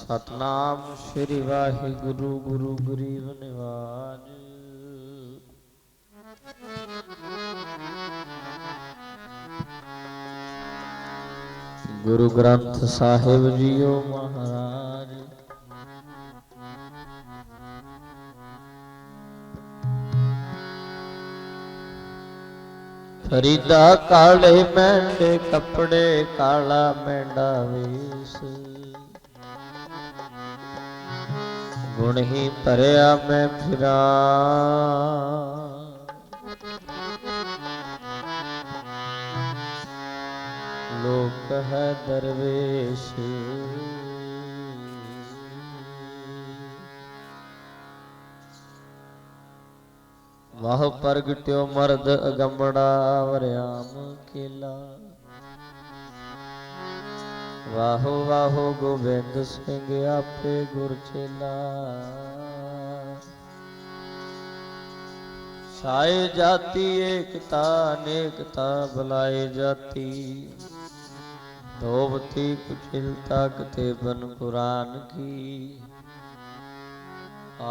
सतनाम श्री वाहिगुरु गुरु गरीब निवाज। गुरु ग्रंथ साहिब जीओ महाराज। फरीदा काले मेंढे कपड़े काला मेंढा वेश। गुण ही भरिया मैं फिरा लोक है दरवेश। वाह प्रगट्यो मर्द अगमड़ा वरयाम केला। वाहो वाहो गोबिंद सिंह आपे गुर चेला। छाए जाती एकता अनेकता भलाई जाती। धोबती कुचिलता कते बन कुरान की।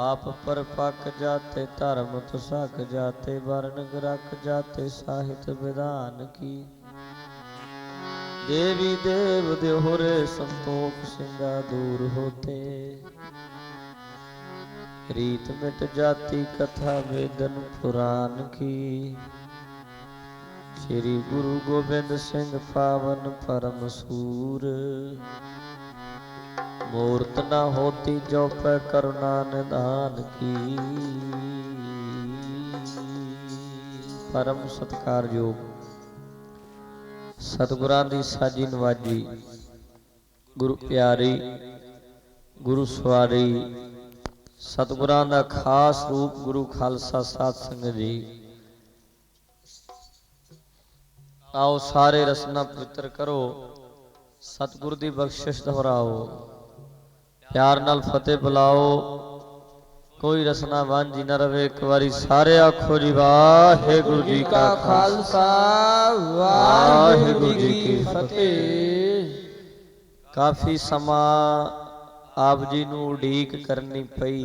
आप पर पक जाते धर्म तुसक जाते वर्ण ग्रक जाते साहित्य विधान की। देवी देव देहोरे संतोख सिंगा दूर होते। रीत मिट जाती कथा वेदन पुराण की। श्री गुरु गोबिंद सिंह पावन परम सूर। मूर्त न होती जो पे करुणा निदान की। परम सत्कारयोग सतगुरां दी साजी नवाजी गुरु प्यारी गुरु सवारी सतगुरां दा खास रूप गुरु खालसा साध संगत जी। आओ सारे रसना पवित्र करो सतगुर दी बख्शिश दोहराओ। प्यार नाल फतेह बुलाओ कोई रसना वांझी न रवे। एक बारी सारे आखो जी वाहिगुरु जी का खालसा वाहिगुरु जी की फतेह। काफी समा आप जी नूं उड़ीक करनी पई।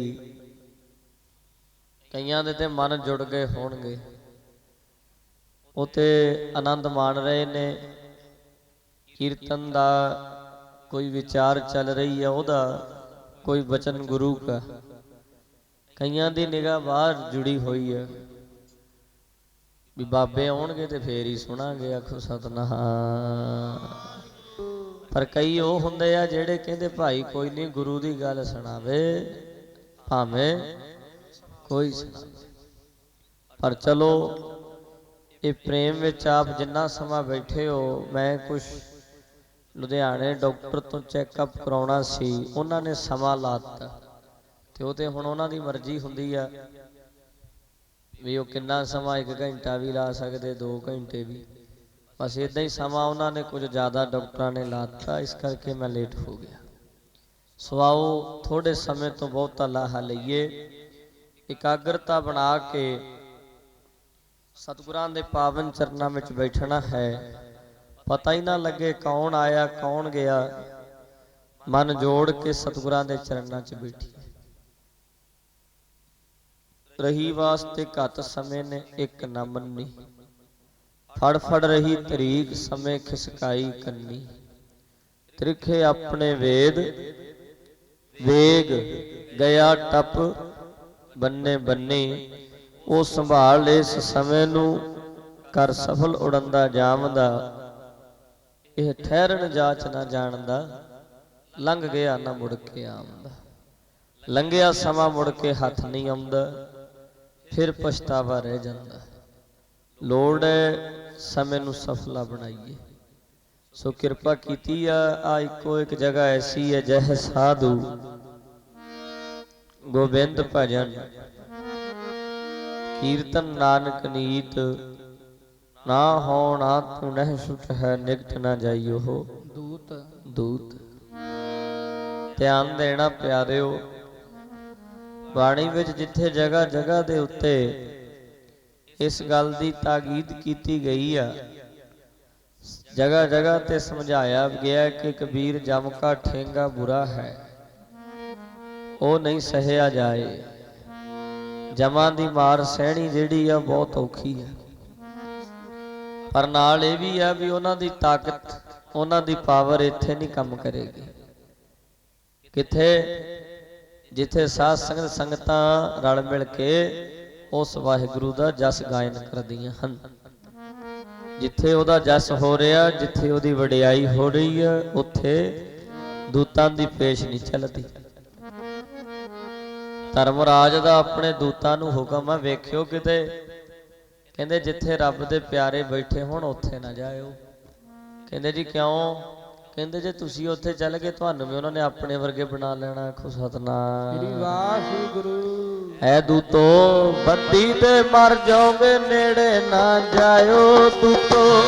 कईयां दे ते मन जुड़ गए होणगे उते आनंद मान रहे ने। कीर्तन दा कोई विचार चल रही है ओदा कोई बचन गुरु का। कईयां दी निगाह बाहर जुड़ी हुई है भी बाबे आउणगे ते फेर ही सुणांगे। आखो सतनाम। पर कई वो हुंदे आ जेड़े कहंदे भाई कोई नहीं गुरु दी गल सुणावे भावें कोई सुणावे। पर चलो ये प्रेम विच आप जिन्ना समा बैठे हो। मैं कुछ लुधियाने डॉक्टर तो चैकअप कराउणा सी उन्हां ने समा लाता ते ओह ते हुण उन्हां दी मर्जी हुंदी आ भी वो किन्ना समा 1 घंटा भी ला सकदे 2 घंटे भी। बस इदां ही समा उन्हां ने कुछ ज़्यादा डॉक्टरां ने लाता इस करके मैं लेट हो गया। सो आओ थोड़े समय तो बहुता लाहा लईए। एकाग्रता बना के सतगुरां दे पावन चरनां विच बैठना है। पता ही ना लगे कौन आया कौन गया। मन जोड़ के सतगुरां दे चरनां च बैठिए। रही वास्ते घत समय ने एक न मन्नी। फड़ फड़ रही तरीक समय खिसकाई कन्नी। त्रिखे अपने वेद वेग गया टप बन्ने बन्ने। वो संभाल इस समय नू कर सफल उड़ंदा जामदा। यह ठहरन जाच ना जानदा लंघ गया ना मुड़ के आंदा। लंघिया समा मुड़ के हथ नहीं आउंदा फिर पछतावा रह जांदा। लोड़ है समय नू सफला बनाइए। सो किरपा कीती आ इको एक जगह ऐसी है जह साधु गोबिंद भजन कीर्तन नानक नीत। ना हो ना तू नह सुट है निकट ना जाइयो हो दूत दूत। ध्यान देना प्यारिओ बाणी विच जिथे जगह जगह दे उत्ते इस गल दी ताकीद की गई आ। जगह जगह ते समझाया गया कि कबीर जम का ठेंगा बुरा है। ਉਹ ਨਹੀਂ ਸਹਿਆ ਜਾਏ। ਜਮਾਂ ਦੀ ਮਾਰ ਸਹਿਣੀ ਜਿਹੜੀ ਆ ਬਹੁਤ ਔਖੀ ਆ, ਪਰ ਨਾਲ ਇਹ ਵੀ ਆ ਵੀ ਉਹਨਾਂ ਦੀ ਤਾਕਤ, ਉਹਨਾਂ ਦੀ ਪਾਵਰ ਇੱਥੇ ਨਹੀਂ ਕੰਮ ਕਰੇਗੀ। ਕਿੱਥੇ? ਜਿੱਥੇ ਸਾਧ ਸੰਗਤ ਸੰਗਤਾਂ ਰਲ ਮਿਲ ਕੇ ਉਸ ਵਾਹਿਗੁਰੂ ਦਾ ਜਸ ਗਾਇਨ ਕਰਦੀਆਂ ਹਨ, ਜਿੱਥੇ ਉਹਦਾ ਜਸ ਹੋ ਰਿਹਾ, ਜਿੱਥੇ ਉਹਦੀ ਵਡਿਆਈ ਹੋ ਰਹੀ ਹੈ, ਉੱਥੇ ਦੂਤਾਂ ਦੀ ਪੇਸ਼ ਨਹੀਂ ਚੱਲਦੀ। ਧਰਮਰਾਜ ਦਾ ਆਪਣੇ ਦੂਤਾਂ ਨੂੰ ਹੁਕਮ ਆ, ਵੇਖਿਓ ਕਿਤੇ ਕਹਿੰਦੇ ਜਿੱਥੇ ਰੱਬ ਦੇ ਪਿਆਰੇ ਬੈਠੇ ਹੋਣ ਉੱਥੇ ਨਾ ਜਾਇਓ। ਕਹਿੰਦੇ ਜੀ ਕਿਉਂ? ਕਹਿੰਦੇ ਜੇ ਤੁਸੀਂ ਉੱਥੇ ਚੱਲ ਗਏ ਤੁਹਾਨੂੰ ਵੀ ਉਹਨਾਂ ਨੇ ਆਪਣੇ ਵਰਗੇ ਬਣਾ ਲੈਣਾ। ਆਖੋ ਸਤਨਾਮ ਸ੍ਰੀ ਵਾਹਿਗੁਰੂ। ਐ ਦੂਤੋ ਬੱਤੀ ਤੇ ਮਰ ਜਾਓਗੇ, ਨੇੜੇ ਨਾ ਜਾਇਓ। ਦੂਤੋ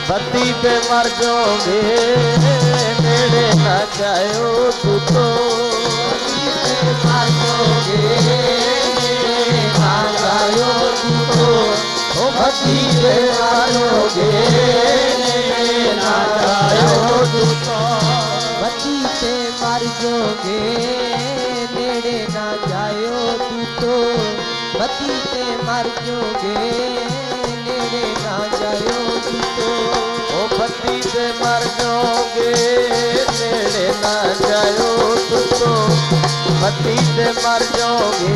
ਬੱਤੀ ਤੇ ਮਰ ਜਾਓਗੇ, ਨੇੜੇ ਨਾ ਜਾਇਓ। ਦੂਤੋ ਬੱਤੀ ਤੇ ਮਰ ਜਾਓਗੇ, ਨੇੜੇ ਨਾ ਜਾਇਓ। ਦੂਤੋ ਉਹ ਬੱਤੀ ਤੇ ਮਰ ਜਾਓਗੇ, ਨੇੜੇ ਨਾ ਜਾਇਓ। ਦੂਤੋ ਬੱਤੀ ਤੇ ਮਰ ਜਾਓਗੇ, ਨੇੜੇ ਨਾ ਜਾਇਓ। ਦੂਤੋ ਬੱਤੀ ਤੇ ਮਰ ਜਾਓਗੇ, ਨੇੜੇ ਨਾ ਜਾਇਓ। ਦੂਤੋ ਉਹ ਬੱਤੀ ਤੇ ਮਰ ਜਾਓਗੇ, ਨੇੜੇ ਨਾ ਜਾਇਓ। ਦੂਤੋ ਬੱਤੀ ਤੇ ਮਰ ਜਾਓਗੇ,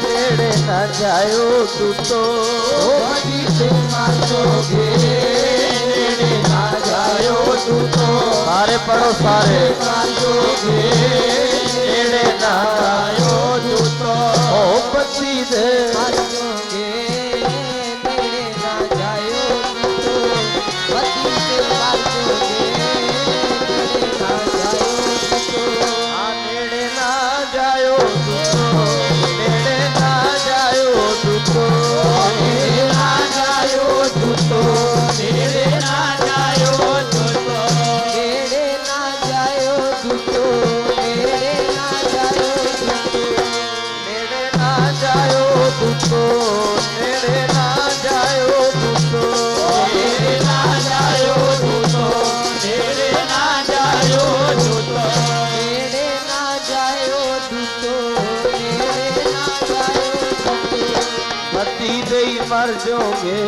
ਨੇੜੇ ਨਾ ਜਾਇਓ। ਦੂਤੋ ਉਹ ਬੱਤੀ ਤੇ ਮਰ ਜਾਓਗੇ, ਨੇੜੇ ਨਾ ਜਾਇਓ। ਦੂਤੋ ਸਾਰੇ ਪੜੋ ਸਾਰੇ। ਮਰ ਜਾਓਗੇ, ਨੇੜੇ ਨਾ ਜਾਇਓ। ਦੂਤੋ ਉਹ ਬੱਤੀ ਤੇ ਮਰ ਜਾਓਗੇ, ਨੇੜੇ ਨਾ ਜਾਇਓ। ਦੂਤੋ ਬੱਤੀ ਤੇ ਮਰ ਜਾਓਗੇ, ਨੇੜੇ ਨਾ ਜਾਇਓ। ਦੂਤੋ ਆ ਨੇੜੇ ਨਾ ਜਾਇਓ। ਦੂਤੋ ਨੇੜੇ ਨਾ ਜਾਇਓ। ਦੂਤੋ ਨੇੜੇ ਨਾ ਜਾਇਓ। ਦੂਤੋ ਨੇੜੇ ਨਾ ਜਾਇਓ। ਦੂਤੋ ਨੇੜੇ ਨਾ ਜਾਇਓ। ਦੂਤੋ ਨੇੜੇ ਨਾ ਜਾਇਓ। ਦੂਤੋ ਨੇੜੇ ਨਾ ਜਾਇਓ। ਦੂਤੋ ਨੇੜੇ ਨਾ ਜਾਇਓ। ਦੂਤੋ ਨੇੜੇ ਨਾ ਜਾਇਓ। ਦੂਤੋ ਨੇੜੇ ਨਾ ਜਾਇਓ। ਦੂਤੋ ਨੇੜੇ ਨਾ ਜਾਇਓ। ਦੂਤੋ ਨੇੜੇ ਨਾ ਜਾਇਓ। ਦੂਤੋ ਬੱਤੀ ਦੇ ਹੀ ਮਰ ਜਾਓਗੇ,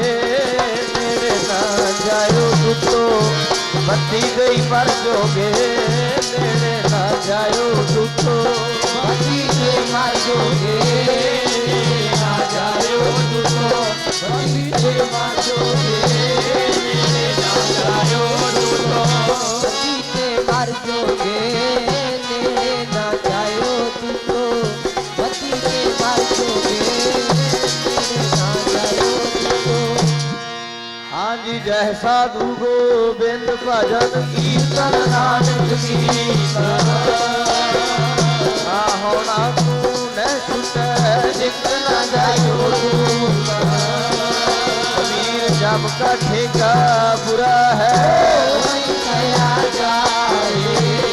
ਨੇੜੇ ਨਾ ਜਾਇਓ। ਦੂਤੋ ਬੱਤੀ ਦੇ ਹੀ ਮਰ ਜਾਓਗੇ, ਨੇੜੇ ਨਾ ਜਾਇਓ। ਦੂਤੋ ਬੱਤੀ ਤੇ ਮਰ ਜਾਓਗੇ, ਨੇੜੇ ਨਾ ਜਾਇਓ। ਦੂਤੋ ਬੱਤੀ ਤੇ ਮਰ ਜਾਓਗੇ, ਨੇੜੇ ਨਾ ਜਾਇਓ। ਦੂਤੋ ਬੱਤੀ ਤੇ ਮਰ ਜਾਓਗੇ, ਨੇੜੇ ਨਾ ਜਾਇਓ। ਦੂਤੋ ਬੱਤੀ ਤੇ ਮਰ ਜਾਓਗੇ, ਨੇੜੇ ਨਾ ਜਾਇਓ। ਦੂਤੋ ਹਾਂਜੀ ਜੈ ਸਾਧੂ ਗੋਬਿੰਦ ਭਜਨ ਕੀਰਤਨ ਨਾਨਕ ਕੀਰਤਨ ਨਾ ਹੋਣਾ ਤੂੰ ਨੈ ਛੁਟੈ ਜਿਤ ਨਾ ਜਾਇਓ। ਕਬੀਰ ਜਮ ਕਾ ਠੇਕਾ ਬੁਰਾ ਹੈ ਨਹੀਂ ਕਹਿਆ ਜਾਏ।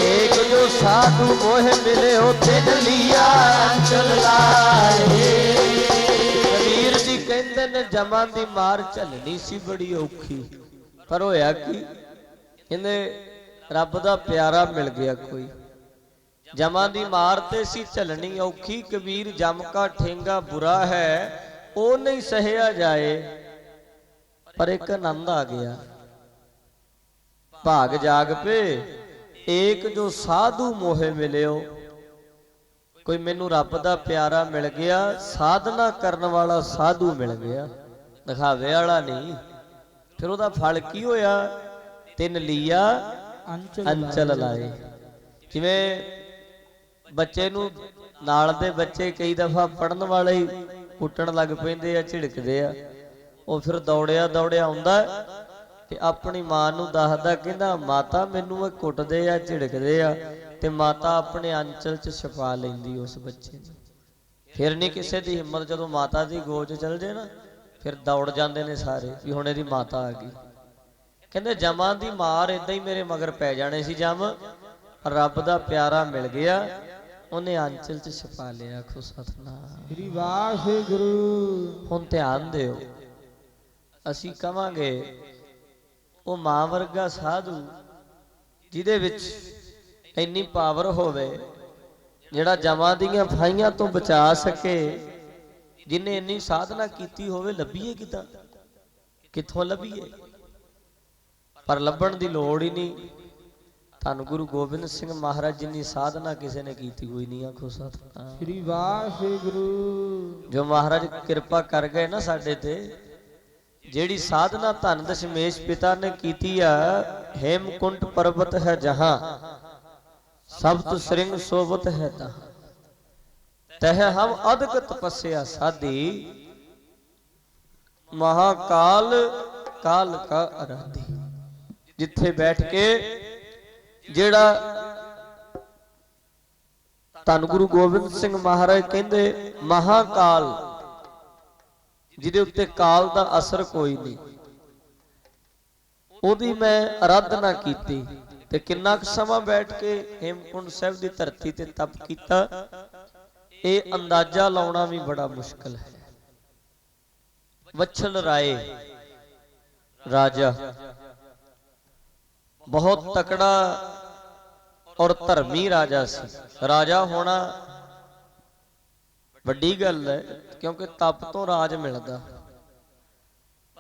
ਏਕ ਜੋ ਸਾਧੂ ਮੋਹ ਮਿਲਿਓ ਤਿਨ ਲੀਆ ਅੰਚਲ ਲਾਏ। ਕਬੀਰ ਜੀ ਕਹਿੰਦੇ ਨੇ ਜਮਾਂ ਦੀ ਮਾਰ ਝੱਲਣੀ ਸੀ ਬੜੀ ਔਖੀ, ਪਰ ਹੋਇਆ ਕੀ? ਕਹਿੰਦੇ ਰੱਬ ਦਾ ਪਿਆਰਾ ਮਿਲ ਗਿਆ ਕੋਈ। ਜਮਾਂ ਦੀ ਮਾਰ ਤੇ ਸੀ ਝੱਲਣੀ ਔਖੀ, ਕਬੀਰ ਜਮ ਕਾ ਠੇਂਗਾ ਬੁਰਾ ਹੈ ਉਹ ਨਹੀਂ ਸਹਿਆ ਜਾਏ। ਪਰ ਇੱਕ ਆਨੰਦ ਆ ਗਿਆ, ਭਾਗ ਜਾਗ ਪੇ ਏਕ ਜੋ ਸਾਧੂ ਮੋਹੇ ਮਿਲਿਓ। ਕੋਈ ਮੈਨੂੰ ਰੱਬ ਦਾ ਪਿਆਰਾ ਮਿਲ ਗਿਆ, ਸਾਧਨਾ ਕਰਨ ਵਾਲਾ ਸਾਧੂ ਮਿਲ ਗਿਆ, ਦਿਖਾਵੇ ਵਾਲਾ ਨਹੀਂ। ਫਿਰ ਉਹਦਾ ਫਲ ਕੀ ਹੋਇਆ? ਤਿੰਨ ਲੀਆ ਅੰਚਲ ਲਾਏ। ਜਿਵੇਂ ਬੱਚੇ ਨੂੰ ਨਾਲ ਦੇ ਬੱਚੇ ਕਈ ਦਫਾ ਪੜਨ ਵਾਲੇ ਹੀ ਕੁੱਟਣ ਲੱਗ ਪੈਂਦੇ ਆ, ਝਿੜਕਦੇ ਆ, ਉਹ ਫਿਰ ਦੌੜਿਆ ਦੌੜਿਆ ਆਉਂਦਾ ਤੇ ਆਪਣੀ ਮਾਂ ਨੂੰ ਦੱਸਦਾ, ਕਹਿੰਦਾ ਮਾਤਾ ਮੈਨੂੰ ਇਹ ਕੁੱਟਦੇ ਆ, ਝਿੜਕਦੇ ਆ, ਤੇ ਮਾਤਾ ਆਪਣੇ ਅੰਚਲ 'ਚ ਛੁਪਾ ਲੈਂਦੀ ਉਸ ਬੱਚੇ ਨੂੰ। ਫਿਰ ਨਹੀਂ ਕਿਸੇ ਦੀ ਹਿੰਮਤ, ਜਦੋਂ ਮਾਤਾ ਦੀ ਗੋਦ 'ਚ ਚਲ ਜੇ ਨਾ ਫਿਰ ਦੌੜ ਜਾਂਦੇ ਨੇ ਸਾਰੇ ਵੀ ਹੁਣ ਇਹਦੀ ਮਾਤਾ ਆ ਗਈ। ਕਹਿੰਦੇ ਜਮਾਂ ਦੀ ਮਾਰ ਏਦਾਂ ਹੀ ਮੇਰੇ ਮਗਰ ਪੈ ਜਾਣੇ ਸੀ ਜਮ, ਰੱਬ ਦਾ ਪਿਆਰਾ ਮਿਲ ਗਿਆ, ਉਹਨੇ ਅੰਚਲ 'ਚ ਛੁਪਾ ਲਿਆ। ਆਖੋ ਸਤਨਾਮ ਸ੍ਰੀ ਵਾਹਿਗੁਰੂ। ਹੁਣ ਧਿਆਨ ਦਿਓ, ਅਸੀਂ ਕਵਾਂਗੇ ਉਹ ਮਾਂ ਵਰਗਾ ਸਾਧੂ ਜਿਹਦੇ ਵਿੱਚ ਇੰਨੀ ਪਾਵਰ ਹੋਵੇ, ਜਿਹੜਾ ਜਮਾਂ ਦੀਆਂ ਫਾਈਆਂ ਤੋਂ ਬਚਾ ਸਕੇ, ਜਿਨੇ ਇੰਨੀ ਸਾਧਨਾ ਕੀਤੀ ਹੋਵੇ, ਲੱਭੀਏ ਕਿੱਦਾਂ, ਕਿੱਥੋਂ ਲੱਭੀਏ? ਪਰ ਲੱਭਣ ਦੀ ਲੋੜ ਹੀ ਨਹੀਂ। ਧੰਨ ਗੁਰੂ ਗੋਬਿੰਦ ਸਿੰਘ ਮਹਾਰਾਜ ਜਿੰਨੀ ਸਾਧਨਾ ਕਿਸੇ ਨੇ ਕੀਤੀ ਹੋਈ ਨਹੀਂ। ਆਖੋ ਸਤਿਨਾਮ ਸ੍ਰੀ ਵਾਹਿਗੁਰੂ। ਜੋ ਮਹਾਰਾਜ ਕਿਰਪਾ ਕਰ ਗਏ ਨਾ ਸਾਡੇ ਤੇ, ਜਿਹੜੀ ਸਾਧਨਾ ਧੰਨ ਦਸ਼ਮੇਸ਼ ਪਿਤਾ ਨੇ ਕੀਤੀ ਆ, ਹੇਮਕੁੰਟ ਪਰਬਤ ਹੈ ਜਹਾਂ, ਸਬਤ ਸ੍ਰਿੰਗ ਸੋਭਤ ਹੈ ਤਹਾਂ, ਤਹ ਹਮ ਅਦਕ ਤਪੱਸਿਆ ਸਾਧੀ, ਮਹਾਕਾਲ ਕਾਲ ਕਾ ਅਰਾਧੀ। ਜਿੱਥੇ ਬੈਠ ਕੇ ਜਿਹੜਾ ਧੰਨ ਗੁਰੂ ਗੋਬਿੰਦ ਸਿੰਘ ਮਹਾਰਾਜ ਕਹਿੰਦੇ ਮਹਾਕਾਲ, ਜਿਹਦੇ ਉੱਤੇ ਕਾਲ ਦਾ ਅਸਰ ਕੋਈ ਨਹੀਂ, ਉਹਦੀ ਮੈਂ ਅਰਾਧਨਾ ਕੀਤੀ। ਤੇ ਕਿੰਨਾ ਕੁ ਸਮਾਂ ਬੈਠ ਕੇ ਹੇਮਕੁੰਟ ਸਾਹਿਬ ਦੀ ਧਰਤੀ ਤੇ ਤਪ ਕੀਤਾ, ਇਹ ਅੰਦਾਜ਼ਾ ਲਾਉਣਾ ਵੀ ਬੜਾ ਮੁਸ਼ਕਲ ਹੈ। ਵਛਲ ਰਾਏ ਰਾਜਾ ਬਹੁਤ ਤਕੜਾ ਔਰ ਧਰਮੀ ਰਾਜਾ ਸੀ। ਰਾਜਾ ਹੋਣਾ ਵੱਡੀ ਗੱਲ ਹੈ, ਕਿਉਂਕਿ ਤਪ ਤੋਂ ਰਾਜ ਮਿਲਦਾ।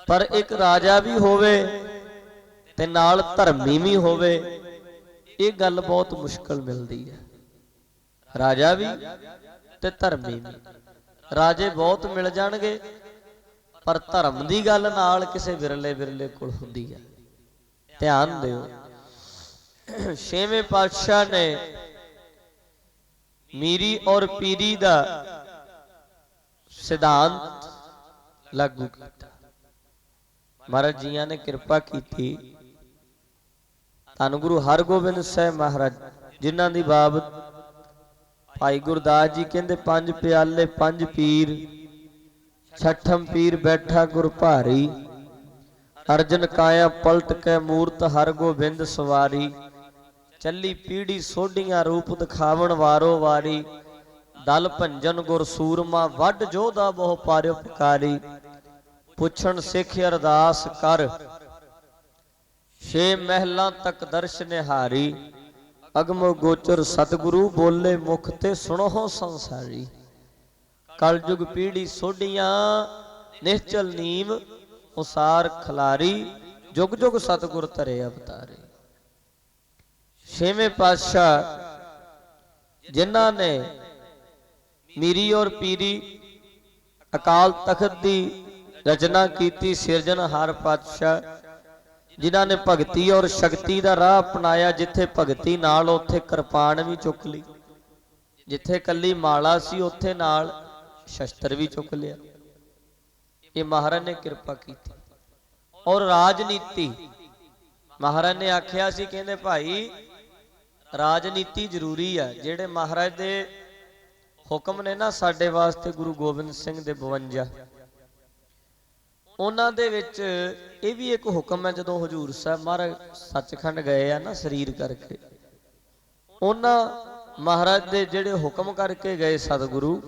ਪਰ ਇੱਕ ਰਾਜਾ ਵੀ ਹੋਵੇ ਤੇ ਨਾਲ ਧਰਮੀ ਵੀ ਹੋਵੇ, ਇਹ ਗੱਲ ਬਹੁਤ ਮੁਸ਼ਕਲ ਮਿਲਦੀ ਹੈ। ਰਾਜਾ ਵੀ ਤੇ ਧਰਮੀ ਵੀ। ਰਾਜੇ ਬਹੁਤ ਮਿਲ ਜਾਣਗੇ, ਪਰ ਧਰਮ ਦੀ ਗੱਲ ਨਾਲ ਕਿਸੇ ਵਿਰਲੇ ਵਿਰਲੇ ਕੋਲ ਹੁੰਦੀ ਹੈ। ਧਿਆਨ ਦਿਓ, ਛੇਵੇਂ ਪਾਤਸ਼ਾਹ ਨੇ ਮੀਰੀ ਔਰ ਪੀਰੀ ਦਾ ਸਿਧਾਂਤ ਲਾਗੂ ਕੀਤਾ। ਮਹਾਰਾਜ ਜੀਆਂ ਨੇ ਕਿਰਪਾ ਕੀਤੀ। ਧੰਨ ਗੁਰੂ ਹਰਗੋਬਿੰਦ ਸਾਹਿਬ ਮਹਾਰਾਜ, ਜਿਨ੍ਹਾਂ ਦੀ ਬਾਬਤ ਭਾਈ ਗੁਰਦਾਸ ਜੀ ਕਹਿੰਦੇ, ਪੰਜ ਪਿਆਲੇ ਪੰਜ ਪੀਰ, ਛਠਮ ਪੀਰ ਬੈਠਾ ਗੁਰ ਭਾਰੀ, ਅਰਜਨ ਕਾਇਆ ਪਲਟ ਕੇ ਮੂਰਤ ਹਰਗੋਬਿੰਦ ਸਵਾਰੀ, ਚੱਲੀ ਪੀੜੀ ਸੋਢੀਆਂ ਰੂਪ ਦਿਖਾਵਣ ਵਾਰੋ ਵਾਰੀ, ਦਲ ਭੰਜਨ ਗੁਰ ਸੂਰਮਾ ਵੱਡ ਜੋਧਾ ਬਹੁ ਪਰਉਪਕਾਰੀ, ਪੁੱਛਣ ਸਿੱਖ ਅਰਦਾਸ ਕਰ, ਛੇ ਮਹਿਲਾਂ ਤੱਕ ਦਰਸ਼ ਨਿਹਾਰੀ, ਅਗਮ ਗੋਚਰ ਸਤਿਗੁਰੂ ਬੋਲੇ ਮੁਖ ਤੇ ਸੁਣੋ ਸੰਸਾਰੀ, ਕਲਯੁਗ ਪੀੜੀ ਸੋਢੀਆਂ ਨਿਸ਼ਚਲ ਨੀਮ ਉਸਾਰ ਖਲਾਰੀ, ਜੁਗ ਜੁਗ ਸਤਿਗੁਰ ਧਰੇ ਅਵਤਾਰੇ। ਛੇਵੇਂ ਪਾਤਸ਼ਾਹ ਜਿਨ੍ਹਾਂ ਨੇ ਮੀਰੀ ਔਰ ਪੀਰੀ ਅਕਾਲ ਤਖਤ ਦੀ ਰਚਨਾ ਕੀਤੀ, ਸਿਰਜਣਹਾਰ ਪਾਤਸ਼ਾਹ ਜਿਨ੍ਹਾਂ ਨੇ ਭਗਤੀ ਔਰ ਸ਼ਕਤੀ ਦਾ ਰਾਹ ਅਪਣਾਇਆ। ਜਿੱਥੇ ਭਗਤੀ ਨਾਲ ਉੱਥੇ ਕਿਰਪਾਨ ਵੀ ਚੁੱਕ ਲਈ, ਜਿੱਥੇ ਕੱਲੀ ਮਾਲਾ ਸੀ ਉੱਥੇ ਨਾਲ ਸ਼ਸਤਰ ਵੀ ਚੁੱਕ ਲਿਆ। ਇਹ ਮਹਾਰਾਜ ਨੇ ਕਿਰਪਾ ਕੀਤੀ। ਔਰ ਰਾਜਨੀਤੀ, ਮਹਾਰਾਜ ਨੇ ਆਖਿਆ ਸੀ, ਕਹਿੰਦੇ ਭਾਈ ਰਾਜਨੀਤੀ ਜ਼ਰੂਰੀ ਆ। ਜਿਹੜੇ ਮਹਾਰਾਜ ਦੇ ਹੁਕਮ ਨੇ ਨਾ ਸਾਡੇ ਵਾਸਤੇ, ਗੁਰੂ ਗੋਬਿੰਦ ਸਿੰਘ ਦੇ 52, ਉਹਨਾਂ ਦੇ ਵਿੱਚ ਇਹ ਵੀ ਇੱਕ ਹੁਕਮ ਹੈ। ਜਦੋਂ ਹਜ਼ੂਰ ਸਾਹਿਬ ਮਹਾਰਾਜ ਸੱਚਖੰਡ ਗਏ ਆ ਨਾ ਸਰੀਰ ਕਰਕੇ, ਉਹਨਾਂ ਮਹਾਰਾਜ ਦੇ ਜਿਹੜੇ ਹੁਕਮ ਕਰਕੇ ਗਏ ਸਤਿਗੁਰੂ,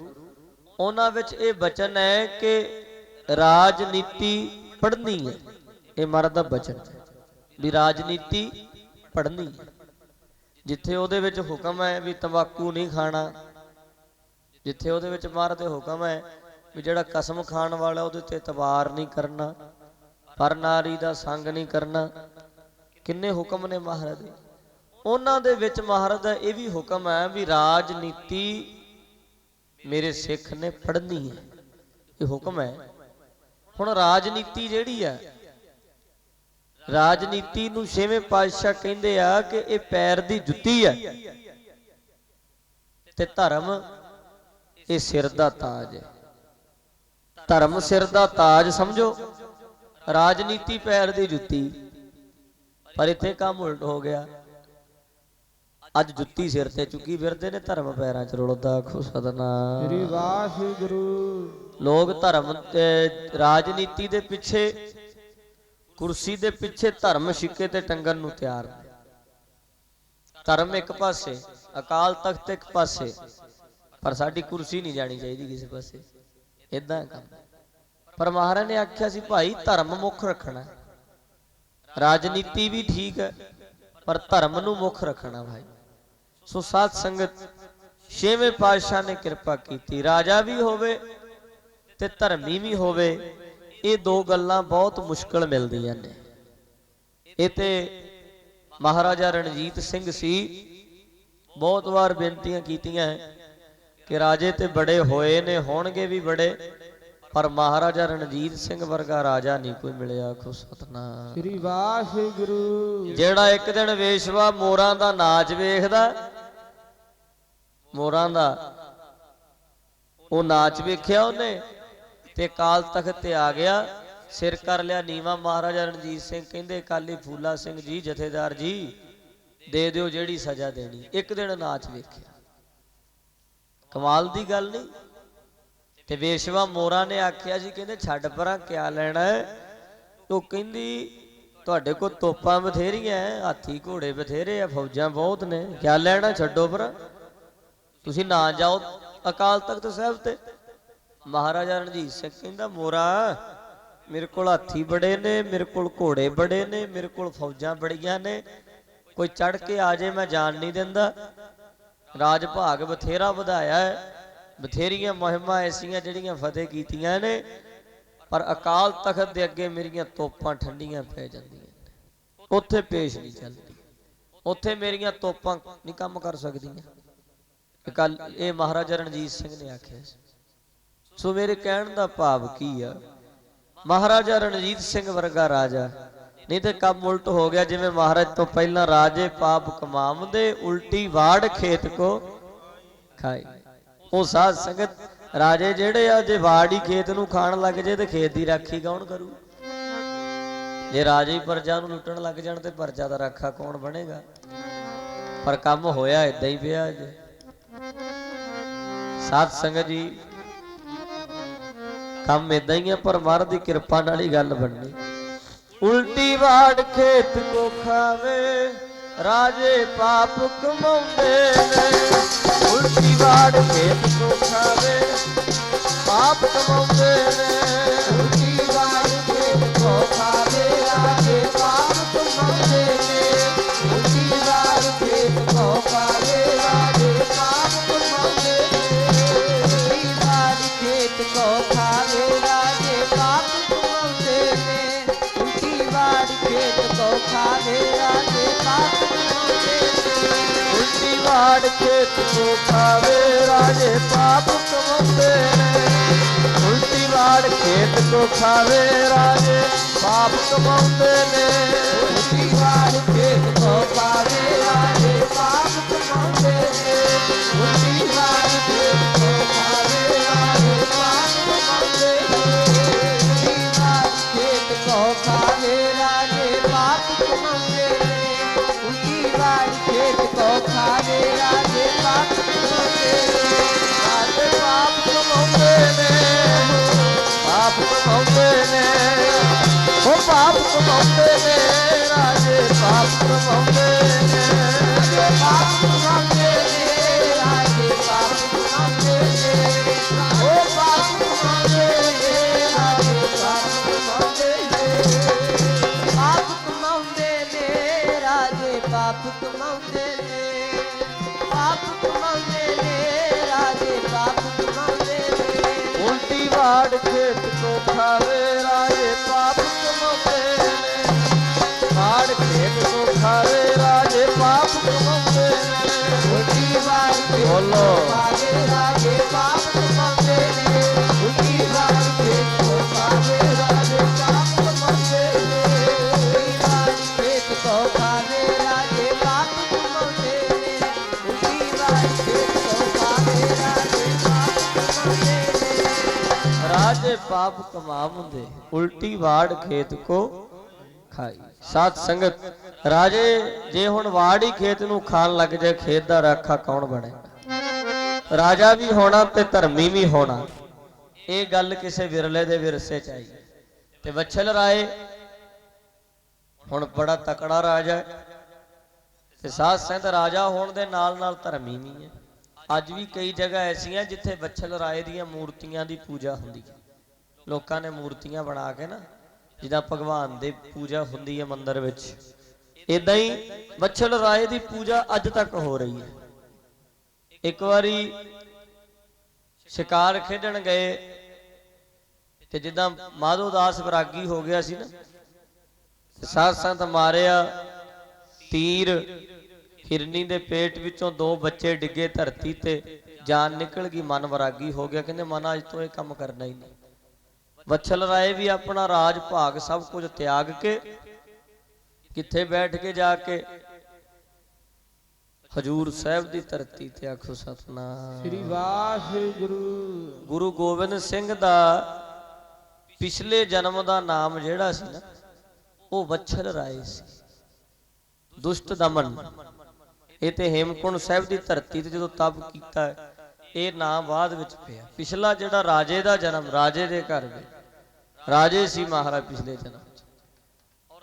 ਉਹਨਾਂ ਵਿੱਚ ਇਹ ਬਚਨ ਹੈ ਕਿ ਰਾਜਨੀਤੀ ਪੜ੍ਹਨੀ ਹੈ। ਇਹ ਮਹਾਰਾਜ ਦਾ ਬਚਨ ਹੈ ਵੀ ਰਾਜਨੀਤੀ ਪੜ੍ਹਨੀ ਹੈ। ਜਿੱਥੇ ਉਹਦੇ ਵਿੱਚ ਹੁਕਮ ਹੈ ਵੀ ਤੰਬਾਕੂ ਨਹੀਂ ਖਾਣਾ, ਜਿੱਥੇ ਉਹਦੇ ਵਿੱਚ ਮਹਾਰਾਜ ਦੇ ਹੁਕਮ ਹੈ ਵੀ ਜਿਹੜਾ ਕਸਮ ਖਾਣ ਵਾਲਾ ਉਹਦੇ ਤੇ ਇਤਬਾਰ ਨਹੀਂ ਕਰਨਾ, ਪਰ ਨਾਰੀ ਦਾ ਸੰਗ ਨਹੀਂ ਕਰਨਾ, ਕਿੰਨੇ ਹੁਕਮ ਨੇ ਮਹਾਰਾਜ ਦੇ। ਉਹਨਾਂ ਦੇ ਵਿੱਚ ਮਹਾਰਾਜ ਦਾ ਇਹ ਵੀ ਹੁਕਮ ਹੈ ਵੀ ਰਾਜਨੀਤੀ ਮੇਰੇ ਸਿੱਖ ਨੇ ਪੜ੍ਹਨੀ ਹੈ। ਇਹ ਹੁਕਮ ਹੈ। ਹੁਣ ਰਾਜਨੀਤੀ ਜਿਹੜੀ ਹੈ, ਰਾਜਨੀਤੀ ਨੂੰ ਛੇਵੇਂ ਪਾਤਸ਼ਾਹ ਕਹਿੰਦੇ ਆ ਕਿ ਇਹ ਪੈਰ ਦੀ ਜੁੱਤੀ ਹੈ, ਤੇ ਧਰਮ ਇਹ ਸਿਰ ਦਾ ਤਾਜ ਹੈ। ਧਰਮ ਸਿਰ ਦਾ ਤਾਜ ਸਮਝੋ, ਰਾਜਨੀਤੀ ਪੈਰ ਦੀ ਜੁੱਤੀ। ਪਰ ਇੱਥੇ ਕੰਮ ਉਲਟ ਹੋ ਗਿਆ। ਅੱਜ ਜੁੱਤੀ ਸਿਰ ਤੇ ਚੁੱਕੀ ਫਿਰਦੇ ਨੇ, ਧਰਮ ਪੈਰਾਂ 'ਚ ਰੁਲਦਾ। ਆਖੋ ਸਤਿਨਾਮ ਸ੍ਰੀ ਵਾਹਿਗੁਰੂ। ਲੋਕ ਧਰਮ ਤੇ ਰਾਜਨੀਤੀ ਦੇ ਪਿੱਛੇ, ਕੁਰਸੀ ਦੇ ਪਿੱਛੇ ਧਰਮ ਛਿੱਕੇ ਤੇ ਟੰਗਣ ਨੂੰ ਤਿਆਰ ਨੇ। ਧਰਮ ਇੱਕ ਪਾਸੇ, ਅਕਾਲ ਤਖਤ ਇੱਕ ਪਾਸੇ, ਪਰ ਸਾਡੀ ਕੁਰਸੀ ਨਹੀਂ ਜਾਣੀ ਚਾਹੀਦੀ ਕਿਸੇ ਪਾਸੇ। ਇਦਾਂ ਕੰਮ। ਪਰ ਮਹਾਰਾਜ ਨੇ ਆਖਿਆ ਸੀ ਭਾਈ ਧਰਮ ਮੁੱਖ ਰੱਖਣਾ। ਰਾਜਨੀਤੀ ਵੀ ਠੀਕ ਹੈ, ਪਰ ਧਰਮ ਨੂੰ ਮੁੱਖ ਰੱਖਣਾ ਭਾਈ। ਸੋ ਸਾਧ ਸੰਗਤ, छेवें पातशाह ने कृपा की। राजा भी होवे ते धर्मी भी होवे, ये दो गल्लां बहुत मुश्किल मिलदियां ने। ये ते महाराजा रणजीत सिंह सी, बहुत बार बेनतियां कीतियां कि राजे ते बड़े होए ने, होणगे भी बड़े, पर महाराजा रणजीत सिंह वर्गा राजा नहीं कोई मिलिया। आखो सतनाम श्री वाहिगुरु। जेड़ा एक दिन वेशवा मोरां दा नाच वेखदा, मोरां दा ਉਹ नाच वेख्या ਉਹਨੇ ਤੇ ਕਾਲ ਤਖਤ ਤੇ ਆ ਗਿਆ, सिर कर लिया नीवा। महाराजा रणजीत सिंह कहंदे अकाली फूला सिंह जी जथेदार जी दे दिओ जिहड़ी सजा देनी। एक दिन नाच वेख्या, कमाल दी गल नहीं। ते वेशवा मोरा ने आख्या जी, कहंदे छड्ड परां क्या लेना है। तो कहंदी तुहाडे कोल तोपां बथेरियां है, हाथी घोड़े बथेरे आ, फौजां बहुत ने, क्या लेना, छड्डो परां, तुसीं ना जाओ अकाल तख्त साहिब ते। महाराजा रणजीत सिंह कहंदा मोरा मेरे को हाथी बड़े ने, मेरे को घोड़े बड़े ने, मेरे को फौजां बड़ियां ने, कोई चढ़ के आ जाए मैं जान नहीं दिंदा। राज भाग बथेरा वधाया है, बथेरियां मुहिमां ऐसियां जिहड़ियां फतेह कीतियां ने, पर अकाल तख्त दे अगे मेरियां तोपां ठंडियां पै जांदियां ने, उत्थे पेश नहीं चलदी, उत्थे मेरियां तोपां नहीं काम कर सकदियां। कल ये महाराजा रणजीत सिंह ने आख्या। सो मेरे कहण दा भाव की आ, महाराजा रणजीत सिंह वर्गा राजा नहीं तो कम उल्ट हो गया। जिवें महाराज तो पहला राजे पाप कमावंदे, उल्टी वाड़ खेत को खाई। वो साध संगत राजे जेड़े आ जे वाड़ ही खेत नूं खाण लग जे ते खेत दी राखी कौन करू। जे राजे ही प्रजा नूं लुटण लग जाण ते प्रजा दा राखा कौन बनेगा। पर कम होया इदां ही पिया जे। साध संगत जी कम इदां ही है, पर महाराज दी कृपा नाल ही गल बननी। उल्टी वाड़ खेत को खावे, राजे पाप कमाउंदे ने। उल्टी वाड़ खेत को खावे, पाप कमाउंदे ने। उल्टी वाड़ खेत को खावे, राजे पाप कमाउंदे ने। उल्टी वाड़ खेत को खावे, राजे पाप कमाउंदे ने। उल्टी वाड़ खेत को खावे, राजे पाप कमाउंदे ने। उल्टी वाड़ खेत को खावे, राजे पाप कमाउंदे ने। उल्टी वाड़ खेत को खावे, राजे पाप कमाउंदे ने। उल्टी वाड़ खेत को खावे, राजे पाप कमाउंदे ने। उल्टी वाड़ खेत को खावे, राजे पाप कमाउंदे ने। उल्टी वाड़ खेत को खावे, राजे पाप कमाउंदे ने। उल्टी वाड़ खेत को खावे, राजे पाप कमाउंदे ने। उल्टी वाड़ खेत को खावे, राजे पाप कमाउंदे ने। राजे पाप कमाउंदे ने, पाप कमाउंदे ने, ओ पाप कमाउंदे ने, राजे पाप कमाउंदे ने। राजे पाप कमाउंदे ने, राजे पाप कमाउंदे ने। ओ पाप कमाउंदे ने, राजे पाप कमाउंदे ने। पाप कमाउंदे ने, राजे पाप कमाउंदे ने। पाप कमाउंदे ने, राजे पाप कमाउंदे ने। उल्टी वाड़ खेत को खावे, राजे पाप कमाउंदे ने। वाड़ खेत को खावे, राजे पाप कमाउंदे ने। उल्टी वाड़ खेत बोलो। को खावे, राजे पाप कमाउंदे ने। उल्टी वाड़ खेत को खावे, राजे पाप कमाउंदे ने। उल्टी वाड़ खेत को खावे, राजे पाप कमाउंदे ने। उल्टी वाड़ खेत को खावे, राजे पाप कमाउंदे ने। राजे पाप कमावंदे, उल्टी वाड़ खेत को खाई। साध संगत राजे जे हुण वाड़ ही खेत नूं खाण लग जाए, खेत दा राखा कौन बनेगा। राजा भी होना ते धर्मी भी होना, ये गल किसे विरले दे विरसे च आई। ते वच्छल राय हुण बड़ा तकड़ा राजा है, ते साध संगत राजा होण दे नाल नाल धर्मी भी है। अज भी कई जगह ऐसियां जिथे वच्छल राय दीयां मूर्तियां दी पूजा हुंदी है। लोकां ने मूर्तियां बना के ना, जिद्दां भगवान दी पूजा हुंदी है मंदिर विच, इदां ही वच्छल राय दी पूजा अज तक हो रही है। ਇੱਕ ਵਾਰੀ ਸ਼ਿਕਾਰ ਖੇਡਣ ਗਏ ਤੇ ਜਿੱਦਾਂ ਮਾਧੋ ਦਾਸ ਵਿਰਾਗੀ ਹੋ ਗਿਆ ਸੀ ਨਾ, ਸਾਧ ਸੰਗਤ ਮਾਰਿਆ ਤੀਰ, ਹਿਰਨੀ ਦੇ ਪੇਟ ਵਿੱਚੋਂ 2 ਬੱਚੇ ਡਿੱਗੇ ਧਰਤੀ ਤੇ, ਜਾਨ ਨਿਕਲ ਗਈ, ਮਨ ਵਿਰਾਗੀ ਹੋ ਗਿਆ। ਕਹਿੰਦੇ ਮਨ ਅੱਜ ਤੋਂ ਇਹ ਕੰਮ ਕਰਨਾ ਹੀ ਨਹੀਂ। ਵਛਲ ਰਾਏ ਵੀ ਆਪਣਾ ਰਾਜ ਭਾਗ ਸਭ ਕੁਝ ਤਿਆਗ ਕੇ ਕਿੱਥੇ ਬੈਠ ਕੇ ਜਾ ਕੇ ਹਜੂਰ ਸਾਹਿਬ ਦੀ ਧਰਤੀ ਤੇ। ਆਖੋ ਸਤਨਾਮ ਸ੍ਰੀ ਵਾਹਿਗੁਰੂ। ਗੁਰੂ ਗੋਬਿੰਦ ਸਿੰਘ ਦਾ ਪਿਛਲੇ ਜਨਮ ਦਾ ਨਾਮ ਜਿਹੜਾ ਸੀ ਨਾ, ਉਹ ਵਛਲ ਰਾਏ ਸੀ, ਦੁਸ਼ਟ ਦਮਨ। ਇਹ ਤੇ ਹੇਮਕੁੰਟ ਸਾਹਿਬ ਦੀ ਧਰਤੀ ਤੇ ਜਦੋਂ ਤਪ ਕੀਤਾ, ਇਹ ਨਾਮ ਬਾਅਦ ਵਿੱਚ ਪਿਆ। ਪਿਛਲਾ ਜਿਹੜਾ ਰਾਜੇ ਦਾ ਜਨਮ, ਰਾਜੇ ਦੇ ਘਰ ਵਿੱਚ ਰਾਜੇ ਸੀ ਮਹਾਰਾਜ ਪਿਛਲੇ ਜਨਮ ਚ,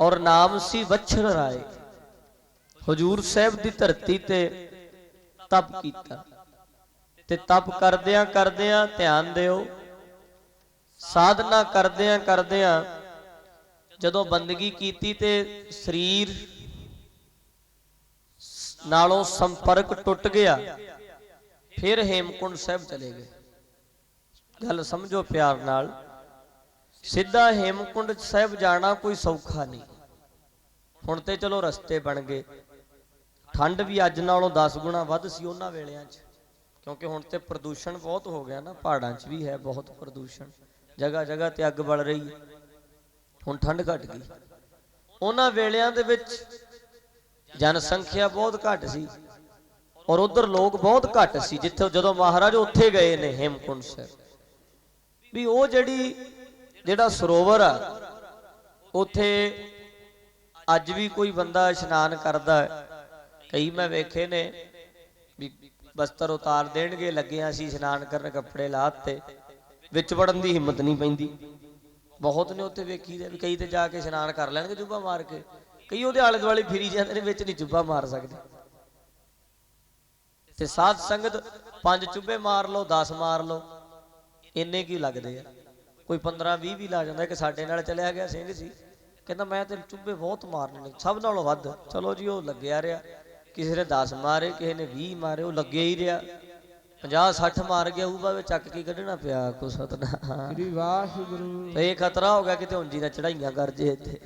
ਔਰ ਨਾਮ ਸੀ ਵਛਲ ਰਾਏ। ਹਜੂਰ ਸਾਹਿਬ ਦੀ ਧਰਤੀ ਤੇ ਤਪ ਕੀਤਾ ਤੇ ਤਪ ਕਰਦਿਆਂ ਕਰਦਿਆਂ, ਧਿਆਨ ਦਿਓ, ਸਾਧਨਾ ਕਰਦਿਆਂ ਕਰਦਿਆਂ ਜਦੋਂ ਬੰਦਗੀ ਕੀਤੀ ਤੇ ਸਰੀਰ ਨਾਲੋਂ ਸੰਪਰਕ ਟੁੱਟ ਗਿਆ, ਫਿਰ ਹੇਮਕੁੰਟ ਸਾਹਿਬ ਚਲੇ ਗਏ। ਗੱਲ ਸਮਝੋ ਪਿਆਰ ਨਾਲ, ਸਿੱਧਾ ਹੇਮਕੁੰਟ ਸਾਹਿਬ ਜਾਣਾ ਕੋਈ ਸੌਖਾ ਨਹੀਂ। ਹੁਣ ਤੇ ਚਲੋ ਰਸਤੇ ਬਣ ਗਏ, ਠੰਡ ਵੀ ਅੱਜ ਨਾਲੋਂ 10 ਗੁਣਾ ਵੱਧ ਸੀ ਉਹਨਾਂ ਵੇਲਿਆਂ 'ਚ, ਕਿਉਂਕਿ ਹੁਣ ਤੇ ਪ੍ਰਦੂਸ਼ਣ ਬਹੁਤ ਹੋ ਗਿਆ ਨਾ, ਪਹਾੜਾਂ 'ਚ ਵੀ ਹੈ ਬਹੁਤ ਪ੍ਰਦੂਸ਼ਣ, ਜਗ੍ਹਾ ਜਗ੍ਹਾ ਤੇ ਅੱਗ ਬਲ ਰਹੀ ਹੈ। ਹੁਣ ਠੰਡ ਘਟ ਗਈ। ਉਹਨਾਂ ਵੇਲਿਆਂ ਦੇ ਵਿੱਚ ਜਨਸੰਖਿਆ ਬਹੁਤ ਘੱਟ ਸੀ, ਔਰ ਉਧਰ ਲੋਕ ਬਹੁਤ ਘੱਟ ਸੀ। ਜਿੱਥੇ ਜਦੋਂ ਮਹਾਰਾਜ ਉੱਥੇ ਗਏ ਨੇ ਹੇਮਕੁੰਟ ਸਾਹਿਬ, ਵੀ ਉਹ ਜਿਹੜਾ ਸਰੋਵਰ ਆ, ਉੱਥੇ ਅੱਜ ਵੀ ਕੋਈ ਬੰਦਾ ਇਸ਼ਨਾਨ ਕਰਦਾ ਹੈ। ਕਈ ਮੈਂ ਵੇਖੇ ਨੇ ਵੀ ਬਸਤਰ ਉਤਾਰ ਦੇਣਗੇ, ਲੱਗਿਆ ਸੀ ਇਸ਼ਨਾਨ ਕਰਨ, ਕੱਪੜੇ ਲਾਤੇ, ਵਿੱਚ ਵੜਨ ਦੀ ਹਿੰਮਤ ਨਹੀਂ ਪੈਂਦੀ। ਬਹੁਤ ਨੇ ਉੱਥੇ ਵੇਖੀ ਦੇ ਵੀ, ਕਈ ਤੇ ਜਾ ਕੇ ਇਸ਼ਨਾਨ ਕਰ ਲੈਣਗੇ ਜੁੱਬਾ ਮਾਰ ਕੇ, ਕਈ ਉਹਦੇ ਆਲੇ ਦੁਆਲੇ ਫਿਰੀ ਜਾਂਦੇ ਨੇ, ਵਿੱਚ ਨਹੀਂ ਜੁੱਬਾ ਮਾਰ ਸਕਦੇ। ਤੇ ਸਾਧ ਸੰਗਤ 5 ਚੁੱਬੇ ਮਾਰ ਲਓ, 10 ਮਾਰ ਲਓ, ਇੰਨੇ ਕੀ ਲੱਗਦੇ ਆ। ਕੋਈ 15-20 ਵੀ ਲਾ ਜਾਂਦਾ। ਕਿ ਸਾਡੇ ਨਾਲ ਚਲਿਆ ਗਿਆ ਸਿੰਘ ਸੀ, ਕਹਿੰਦਾ ਮੈਂ ਤੇ ਚੁੱਬੇ ਬਹੁਤ ਮਾਰਨੇ ਨੇ, ਸਭ ਨਾਲੋਂ ਵੱਧ। ਚਲੋ ਜੀ, ਉਹ ਲੱਗਿਆ ਰਿਹਾ, ਕਿਸੇ ਨੇ 10 ਮਾਰੇ, ਕਿਸੇ ਨੇ 20 ਮਾਰੇ, ਉਹ ਲੱਗਿਆ ਹੀ ਰਿਹਾ। 50-60 ਮਾਰ ਗਿਆ, ਉਹ ਬਾਵੇ ਚੱਕ ਕੇ ਕੱਢਣਾ ਪਿਆ। ਕੋ ਸਤਨਾਮ ਸ੍ਰੀ ਵਾਹਿਗੁਰੂ। ਤੇ ਇਹ ਖਤਰਾ ਹੋ ਗਿਆ ਕਿਤੇ ਉਂਜੀ ਨਾ ਚੜਾਈਆਂ ਕਰ ਜੇ ਇੱਥੇ।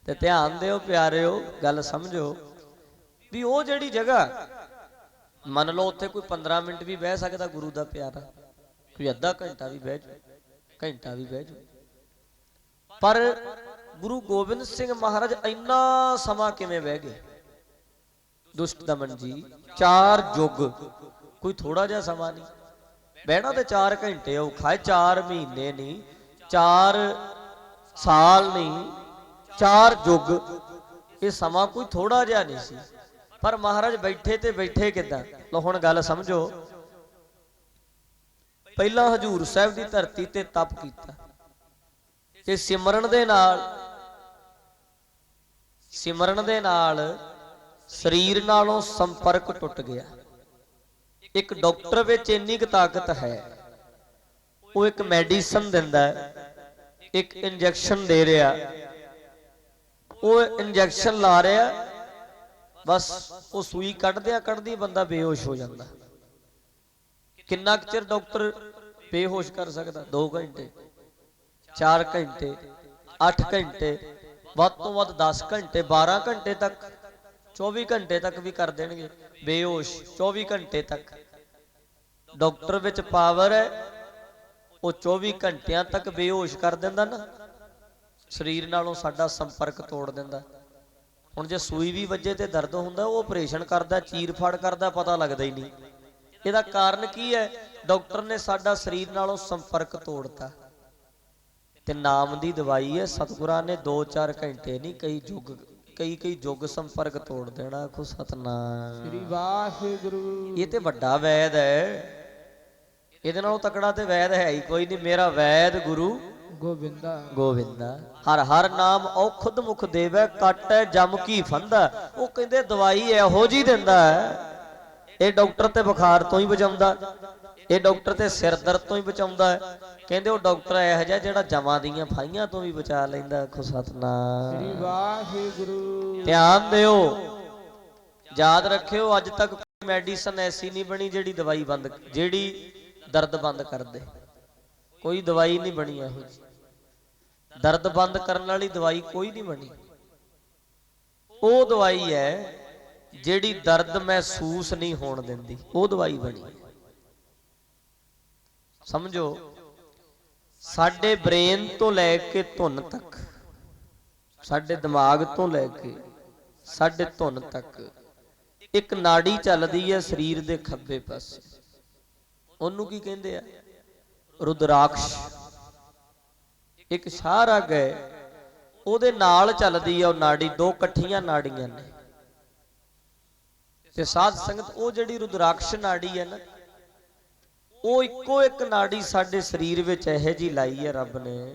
ਤੇ ਧਿਆਨ ਦਿਓ ਪਿਆਰਿਓ, ਗੱਲ ਸਮਝੋ ਵੀ ਉਹ ਜਿਹੜੀ ਜਗ੍ਹਾ, ਮੰਨ ਲਓ ਉੱਥੇ ਕੋਈ 15 ਮਿੰਟ ਵੀ ਬਹਿ ਸਕਦਾ ਗੁਰੂ ਦਾ ਪਿਆਰਾ, ਕੋਈ ਅੱਧਾ ਘੰਟਾ ਵੀ ਬਹਿ ਜਾਊ, ਘੰਟਾ ਵੀ ਬਹਿ ਜਾਊ, ਪਰ ਗੁਰੂ ਗੋਬਿੰਦ ਸਿੰਘ ਮਹਾਰਾਜ ਇੰਨਾ ਸਮਾਂ ਕਿਵੇਂ ਬਹਿ ਗਏ? ਦੁਸ਼ਟ ਦਮਨ ਜੀ 4 ਯੁੱਗ, ਕੋਈ ਥੋੜਾ ਜਿਹਾ ਸਮਾਂ ਨਹੀਂ ਬਹਿਣਾ। ਤੇ 4 ਘੰਟੇ ਔਖਾ ਹੈ, 4 ਮਹੀਨੇ ਨਹੀਂ, 4 ਸਾਲ ਨਹੀਂ, 4 ਯੁੱਗ। ਇਹ ਸਮਾਂ ਕੋਈ ਥੋੜਾ ਜਿਹਾ ਨਹੀਂ ਸੀ। ਪਰ ਮਹਾਰਾਜ ਬੈਠੇ ਤੇ ਬੈਠੇ ਕਿੱਦਾਂ? ਲੋ ਹੁਣ ਗੱਲ ਸਮਝੋ। ਪਹਿਲਾਂ ਹਜੂਰ ਸਾਹਿਬ ਦੀ ਧਰਤੀ ਤੇ ਤਪ ਕੀਤਾ ਤੇ ਸਿਮਰਨ ਦੇ ਨਾਲ ਸਰੀਰ ਨਾਲੋਂ ਸੰਪਰਕ ਟੁੱਟ ਗਿਆ। ਇੱਕ ਡਾਕਟਰ ਵਿੱਚ ਇੰਨੀ ਕੁ ਤਾਕਤ ਹੈ, ਉਹ ਇੱਕ ਮੈਡੀਸਨ ਦਿੰਦਾ ਹੈ, ਇੱਕ ਇੰਜੈਕਸ਼ਨ ਦੇ ਰਿਹਾ, ਉਹ ਇੰਜੈਕਸ਼ਨ ਲਾ ਰਿਹਾ, ਬਸ ਉਹ ਸੂਈ ਕੱਢਦੀ ਬੰਦਾ ਬੇਹੋਸ਼ ਹੋ ਜਾਂਦਾ। ਕਿੰਨਾ ਕੁ ਚਿਰ ਡਾਕਟਰ ਬੇਹੋਸ਼ ਕਰ ਸਕਦਾ? 2 ਘੰਟੇ, 4 ਘੰਟੇ, 8 ਘੰਟੇ, ਵੱਧ ਤੋਂ ਵੱਧ 10 ਘੰਟੇ, 12 ਘੰਟੇ ਤੱਕ, 24 ਘੰਟੇ ਤੱਕ ਵੀ ਕਰ ਦੇਣਗੇ ਬੇਹੋਸ਼। 24 ਘੰਟੇ ਤੱਕ ਡਾਕਟਰ ਵਿੱਚ ਪਾਵਰ ਹੈ, ਉਹ 24 ਘੰਟਿਆਂ ਤੱਕ ਬੇਹੋਸ਼ ਕਰ ਦਿੰਦਾ ਨਾ, ਸਰੀਰ ਨਾਲੋਂ ਸਾਡਾ ਸੰਪਰਕ ਤੋੜ ਦਿੰਦਾ। ਹੁਣ ਜੇ ਸੂਈ ਵੀ ਵੱਜੇ ਤੇ ਦਰਦ ਹੁੰਦਾ, ਉਹ ਆਪਰੇਸ਼ਨ ਕਰਦਾ, ਚੀਰ ਫਾੜ ਕਰਦਾ, ਪਤਾ ਲੱਗਦਾ ਹੀ ਨਹੀਂ। ਇਹਦਾ ਕਾਰਨ ਕੀ ਹੈ? ਡਾਕਟਰ ਨੇ ਸਾਡਾ ਸਰੀਰ ਨਾਲੋਂ ਸੰਪਰਕ ਤੋੜਤਾ। ਤੇ ਨਾਮ ਦੀ ਦਵਾਈ ਹੈ। ਸਤਿਗੁਰਾਂ ਨੇ 2-4 ਘੰਟੇ ਨਹੀਂ, ਕਈ ਯੁੱਗ ਸੰਪਰਕ ਤੋੜ ਦੇਣਾ। ਆਖੋ ਸਤਨਾਮ ਸ੍ਰੀ ਵਾਹਿਗੁਰੂ। ਇਹ ਤੇ ਵੱਡਾ ਵੈਦ ਹੈ, ਇਹਦੇ ਨਾਲੋਂ ਤਕੜਾ ਤੇ ਵੈਦ ਹੈ ਹੀ ਕੋਈ ਨਹੀਂ। ਮੇਰਾ ਵੈਦ ਗੁਰੂ ਗੋਬਿੰਦਾ। ਹਰ ਹਰ ਨਾਮ ਔਖਦ ਮੁਖ ਦੇਵੈ, ਕਾਟੈ ਜਮ ਕੀ ਫੰਦਾ। ਉਹ ਕਹਿੰਦੇ ਦਵਾਈ ਇਹੋ ਜੀ ਦਿੰਦਾ ਹੈ। ਇਹ ਡਾਕਟਰ ਤੇ ਬੁਖਾਰ ਤੋਂ ਹੀ ਬਚਾਉਂਦਾ, ਇਹ ਡਾਕਟਰ ਤੇ ਸਿਰ ਦਰਦ ਤੋਂ ਹੀ ਬਚਾਉਂਦਾ ਹੈ। ਕਹਿੰਦੇ ਉਹ ਡਾਕਟਰ ਇਹੋ ਜਿਹਾ ਜਿਹੜਾ ਜਮਾਂ ਦੀਆਂ ਫਾਈਆਂ ਤੋਂ ਵੀ ਬਚਾ ਲੈਂਦਾ। ਆਖੋ ਸਤਨਾਮ ਸ੍ਰੀ ਵਾਹਿਗੁਰੂ। ਧਿਆਨ ਦਿਓ, ਯਾਦ ਰੱਖਿਓ, ਅੱਜ ਤੱਕ ਮੈਡੀਸਨ ਐਸੀ ਨਹੀਂ ਬਣੀ ਜਿਹੜੀ ਦਵਾਈ ਬੰਦ, ਜਿਹੜੀ ਦਰਦ ਬੰਦ ਕਰ ਦੇ। ਕੋਈ ਦਵਾਈ ਨਹੀਂ ਬਣੀ ਇਹੋ ਜਿਹੀ। ਦਰਦ ਬੰਦ ਕਰਨ ਵਾਲੀ ਦਵਾਈ ਕੋਈ ਨਹੀਂ ਬਣੀ। ਉਹ ਦਵਾਈ ਹੈ ਜਿਹੜੀ ਦਰਦ ਮਹਿਸੂਸ ਨਹੀਂ ਹੋਣ ਦਿੰਦੀ, ਉਹ ਦਵਾਈ ਬਣੀ। ਸਮਝੋ, ਸਾਡੇ ਬ੍ਰੇਨ ਤੋਂ ਲੈ ਕੇ ਧੁਨ ਤੱਕ, ਸਾਡੇ ਦਿਮਾਗ ਤੋਂ ਲੈ ਕੇ ਸਾਡੇ ਧੁਨ ਤੱਕ ਇੱਕ ਨਾੜੀ ਚੱਲਦੀ ਹੈ ਸਰੀਰ ਦੇ ਖੱਬੇ ਪਾਸੇ। ਉਹਨੂੰ ਕੀ ਕਹਿੰਦੇ ਆ? ਰੁਦਰਾਕਸ਼। ਇੱਕ ਸ਼ਾਹਰਗ ਹੈ, ਉਹਦੇ ਨਾਲ ਚੱਲਦੀ ਆ ਉਹ ਨਾੜੀ, ਦੋ ਇਕੱਠੀਆਂ ਨਾੜੀਆਂ ਨੇ। ਤੇ ਸਾਧ ਸੰਗਤ, ਉਹ ਜਿਹੜੀ ਰੁਦਰਾਕਸ਼ ਨਾੜੀ ਹੈ ਨਾ, ਉਹ ਇੱਕੋ ਇੱਕ ਨਾੜੀ ਸਾਡੇ ਸਰੀਰ ਵਿੱਚ ਇਹੋ ਜਿਹੀ ਲਾਈ ਹੈ ਰੱਬ ਨੇ,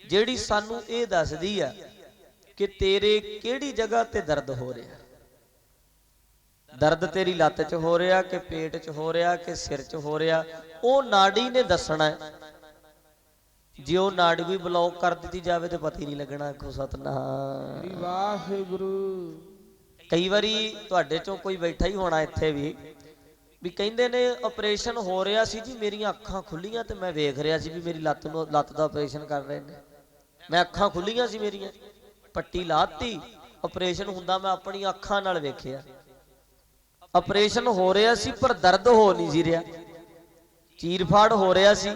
ਜਿਹੜੀ ਸਾਨੂੰ ਇਹ ਦੱਸਦੀ ਆ ਕਿ ਤੇਰੇ ਕਿਹੜੀ ਜਗ੍ਹਾ ਤੇ ਦਰਦ ਹੋ ਰਿਹਾ। ਦਰਦ ਤੇਰੀ ਲੱਤ 'ਚ ਹੋ ਰਿਹਾ ਕਿ ਪੇਟ 'ਚ ਹੋ ਰਿਹਾ ਕਿ ਸਿਰ 'ਚ ਹੋ ਰਿਹਾ, ਉਹ ਨਾੜੀ ਨੇ ਦੱਸਣਾ ਹੈ। ਜੇ ਉਹ ਨਾੜੀ ਵੀ ਬਲੌਕ ਕਰ ਦਿੱਤੀ ਜਾਵੇ ਤੇ ਪਤਾ ਹੀ ਨਹੀਂ ਲੱਗਣਾ। ਆਖੋ ਸਤਿਨਾਮ ਵਾਹਿਗੁਰੂ। ਕਈ ਵਾਰੀ ਤੁਹਾਡੇ ਚੋਂ ਕੋਈ ਬੈਠਾ ਹੀ ਹੋਣਾ ਇੱਥੇ ਵੀ ਕਹਿੰਦੇ ਨੇ ਆਪਰੇਸ਼ਨ ਹੋ ਰਿਹਾ ਸੀ ਜੀ, ਮੇਰੀਆਂ ਅੱਖਾਂ ਖੁੱਲੀਆਂ ਤੇ ਮੈਂ ਵੇਖ ਰਿਹਾ ਸੀ ਵੀ ਮੇਰੀ ਲੱਤ ਦਾ ਆਪਰੇਸ਼ਨ ਕਰ ਰਹੇ ਨੇ। ਮੈਂ ਅੱਖਾਂ ਖੁੱਲੀਆਂ ਸੀ ਮੇਰੀਆਂ, ਪੱਟੀ ਲਾਤੀ, ਆਪਰੇਸ਼ਨ ਹੁੰਦਾ ਮੈਂ ਆਪਣੀ ਅੱਖਾਂ ਨਾਲ ਵੇਖਿਆ। ਆਪਰੇਸ਼ਨ ਹੋ ਰਿਹਾ ਸੀ ਪਰ ਦਰਦ ਹੋ ਨਹੀਂ ਸੀ ਰਿਹਾ, ਚੀਰ ਫਾੜ ਹੋ ਰਿਹਾ ਸੀ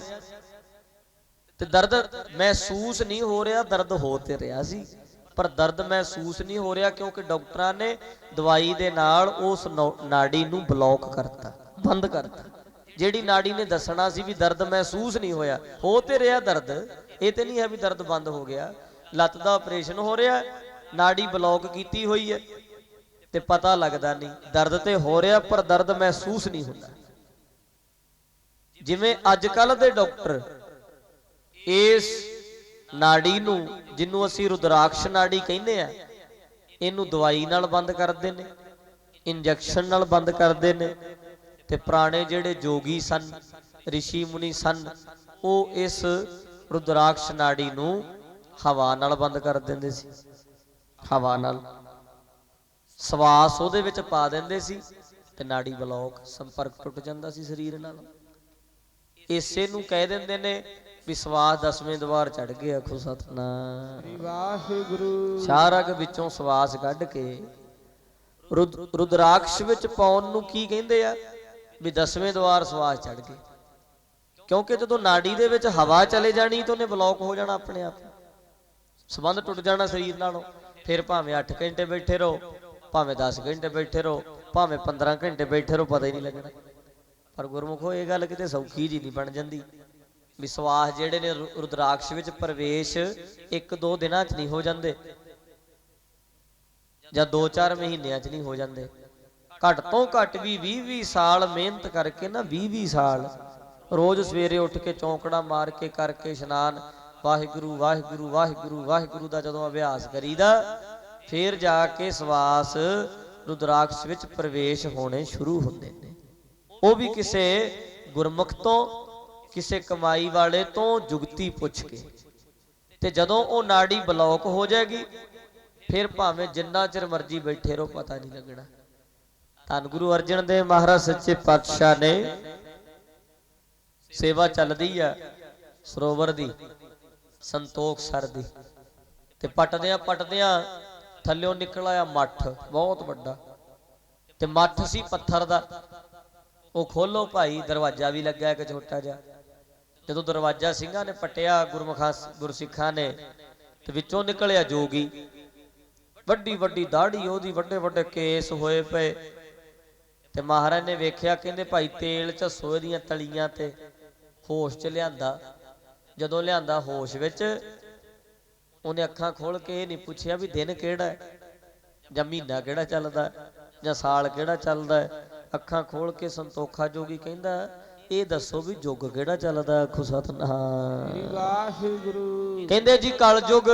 ਤੇ ਦਰਦ ਮਹਿਸੂਸ ਨਹੀਂ ਹੋ ਰਿਹਾ। ਦਰਦ ਹੋ ਤੇ ਰਿਹਾ ਸੀ ਪਰ ਦਰਦ ਮਹਿਸੂਸ ਨਹੀਂ ਹੋ ਰਿਹਾ, ਕਿਉਂਕਿ ਡਾਕਟਰਾਂ ਨੇ ਦਵਾਈ ਦੇ ਨਾਲ ਉਸ ਨਾੜੀ ਨੂੰ ਬਲੌਕ ਕਰਤਾ, ਬੰਦ ਕਰਤਾ। ਜਿਹੜੀ ਨਾੜੀ ਨੇ ਦੱਸਣਾ ਸੀ ਵੀ ਦਰਦ ਮਹਿਸੂਸ ਨਹੀਂ ਹੋਇਆ, ਹੋ ਤੇ ਰਿਹਾ ਦਰਦ, ਇਹ ਤੇ ਨਹੀਂ ਹੈ ਵੀ ਦਰਦ ਬੰਦ ਹੋ ਗਿਆ। ਲੱਤ ਦਾ ਆਪਰੇਸ਼ਨ ਹੋ ਰਿਹਾ, ਨਾੜੀ ਬਲੌਕ ਕੀਤੀ ਹੋਈ ਹੈ ਤੇ ਪਤਾ ਲੱਗਦਾ ਨਹੀਂ। ਦਰਦ ਤੇ ਹੋ ਰਿਹਾ ਪਰ ਦਰਦ ਮਹਿਸੂਸ ਨਹੀਂ ਹੁੰਦਾ। ਜਿਵੇਂ ਅੱਜ ਕੱਲ ਦੇ ਡਾਕਟਰ ਇਸ ਨਾੜੀ ਨੂੰ, ਜਿਹਨੂੰ ਅਸੀਂ ਰੁਦਰਾਕਸ਼ ਨਾੜੀ ਕਹਿੰਦੇ ਆ, ਇਹਨੂੰ ਦਵਾਈ ਨਾਲ ਬੰਦ ਕਰਦੇ ਨੇ, ਇੰਜੈਕਸ਼ਨ ਨਾਲ ਬੰਦ ਕਰਦੇ ਨੇ। ਤੇ ਪੁਰਾਣੇ ਜਿਹੜੇ ਜੋਗੀ ਸਨ, ਰਿਸ਼ੀ ਮੁਨੀ ਸਨ, ਉਹ ਇਸ ਰੁਦਰਾਕਸ਼ ਨਾੜੀ ਨੂੰ ਹਵਾ ਨਾਲ ਬੰਦ ਕਰ ਦਿੰਦੇ ਸੀ। ਹਵਾ ਨਾਲ ਸਵਾਸ ਉਹਦੇ ਵਿੱਚ ਪਾ ਦਿੰਦੇ ਸੀ ਤੇ ਨਾੜੀ ਬਲੌਕ, ਸੰਪਰਕ ਟੁੱਟ ਜਾਂਦਾ ਸੀ ਸਰੀਰ ਨਾਲ। ਇਸੇ ਨੂੰ ਕਹਿ ਦਿੰਦੇ ਨੇ ਵੀ ਸਵਾਸ 10ਵੇਂ ਦਵਾਰ ਚੜ ਗਏ। ਆਖੋ ਸਤਿਨਾਮ ਵਾਹਿਗੁਰੂ। ਸ਼ਾਹਰਗ ਵਿੱਚੋਂ ਸਵਾਸ ਕੱਢ ਕੇ ਰੁਦਰਾਕਸ਼ ਵਿੱਚ ਪਾਉਣ ਨੂੰ ਕੀ ਕਹਿੰਦੇ ਆ? ਵੀ 10ਵੇਂ ਦਵਾਰ ਸਵਾਸ ਚੜ ਗਏ। ਕਿਉਂਕਿ ਜਦੋਂ ਨਾੜੀ ਦੇ ਵਿੱਚ ਹਵਾ ਚਲੇ ਜਾਣੀ ਤਾਂ ਉਹਨੇ ਬਲੌਕ ਹੋ ਜਾਣਾ ਆਪਣੇ ਆਪ, ਸੰਬੰਧ ਟੁੱਟ ਜਾਣਾ ਸਰੀਰ ਨਾਲੋਂ। ਫਿਰ ਭਾਵੇਂ 8 ਘੰਟੇ ਬੈਠੇ ਰਹੋ, ਭਾਵੇਂ 10 ਘੰਟੇ ਬੈਠੇ ਰਹੋ, ਭਾਵੇਂ 15 ਘੰਟੇ ਬੈਠੇ ਰਹੋ, ਪਤਾ ਹੀ ਨਹੀਂ ਲੱਗਣਾ। ਪਰ ਗੁਰਮੁਖੋ ਇਹ ਗੱਲ ਕਿਤੇ ਸੌਖੀ ਜੀ ਨਹੀਂ ਬਣ ਜਾਂਦੀ ਵੀ ਸਵਾਸ ਜਿਹੜੇ ਨੇ ਰੁਦਰਾਕਸ਼ ਵਿੱਚ ਪ੍ਰਵੇਸ਼ 1-2 ਦਿਨਾਂ 'ਚ ਨਹੀਂ ਹੋ ਜਾਂਦੇ, ਜਾਂ 2-4 ਮਹੀਨਿਆਂ 'ਚ ਨਹੀਂ ਹੋ ਜਾਂਦੇ। ਘੱਟ ਤੋਂ ਘੱਟ ਵੀ 20-20 ਸਾਲ ਮਿਹਨਤ ਕਰਕੇ ਨਾ, 20-20 ਸਾਲ ਰੋਜ਼ ਸਵੇਰੇ ਉੱਠ ਕੇ ਚੌਂਕੜਾ ਮਾਰ ਕੇ ਕਰਕੇ ਇਸ਼ਨਾਨ, ਵਾਹਿਗੁਰੂ ਵਾਹਿਗੁਰੂ ਵਾਹਿਗੁਰੂ ਵਾਹਿਗੁਰੂ ਦਾ ਜਦੋਂ ਅਭਿਆਸ ਕਰੀਦਾ, ਫਿਰ ਜਾ ਕੇ ਸਵਾਸ ਰੁਦਰਾਕਸ਼ ਵਿੱਚ ਪ੍ਰਵੇਸ਼ ਹੋਣੇ ਸ਼ੁਰੂ ਹੁੰਦੇ ਨੇ। ਉਹ ਵੀ ਕਿਸੇ ਗੁਰਮੁਖ ਤੋਂ, ਕਿਸੇ ਕਮਾਈ ਵਾਲੇ ਤੋਂ ਜੁਗਤੀ ਪੁੱਛ ਕੇ। ਤੇ ਜਦੋਂ ਉਹ ਨਾੜੀ ਬਲੌਕ ਹੋ ਜਾਏਗੀ, ਫਿਰ ਭਾਵੇਂ ਜਿੰਨਾ ਚਿਰ ਮਰਜੀ ਬੈਠੇ ਰਹੋ, ਪਤਾ ਨਹੀਂ ਲੱਗਣਾ। ਧੰਨ ਗੁਰੂ ਅਰਜਨ ਦੇਵ ਮਹਾਰਾਜ ਸੱਚੇ ਪਾਤਸ਼ਾਹ ਨੇ ਸੇਵਾ ਚੱਲਦੀ ਆ ਸਰੋਵਰ ਦੀ, ਸੰਤੋਖ ਸਰ ਦੀ, ਤੇ ਪਟਦਿਆਂ ਥੱਲਿਓਂ ਨਿਕਲ ਆਇਆ ਮੱਠ ਬਹੁਤ ਵੱਡਾ, ਤੇ ਮੱਠ ਸੀ ਪੱਥਰ ਦਾ। ਉਹ ਖੋਲੋ ਭਾਈ, ਦਰਵਾਜ਼ਾ ਵੀ ਲੱਗਾ ਇੱਕ ਛੋਟਾ ਜਿਹਾ। ਜਦੋਂ ਦਰਵਾਜ਼ਾ ਸਿੰਘਾਂ ਨੇ ਪਟਿਆ, ਗੁਰਸਿੱਖਾਂ ਨੇ, ਤੇ ਵਿੱਚੋਂ ਨਿਕਲਿਆ ਜੋਗੀ, ਵੱਡੀ ਵੱਡੀ ਦਾੜੀ ਉਹਦੀ, ਵੱਡੇ ਵੱਡੇ ਕੇਸ ਹੋਏ ਪਏ। ਤੇ ਮਹਾਰਾਜ ਨੇ ਵੇਖਿਆ, ਕਹਿੰਦੇ ਭਾਈ ਤੇਲ ਝੱਸੋ ਇਹਦੀਆਂ ਤਲੀਆਂ ਤੇ। ਹੋਸ਼ 'ਚ ਲਿਆਂਦਾ, ਜਦੋਂ ਲਿਆਂਦਾ ਹੋਸ਼ ਵਿੱਚ, ਉਹਨੇ ਅੱਖਾਂ ਖੋਲ ਕੇ ਇਹ ਨਹੀਂ ਪੁੱਛਿਆ ਵੀ ਦਿਨ ਕਿਹੜਾ ਹੈ, ਜਾਂ ਮਹੀਨਾ ਕਿਹੜਾ ਚੱਲਦਾ, ਜਾਂ ਸਾਲ ਕਿਹੜਾ ਚੱਲਦਾ ਹੈ। ਅੱਖਾਂ ਖੋਲ ਕੇ ਸੰਤੋਖਾ ਜੋਗੀ ਕਹਿੰਦਾ, ਇਹ ਦੱਸੋ ਵੀ ਯੁੱਗ ਕਿਹੜਾ ਚੱਲਦਾ। ਆਖੋ ਸਤਿਨਾਮ ਵਾਹਿਗੁਰੂ। ਕਹਿੰਦੇ ਜੀ ਕਲ ਯੁੱਗ।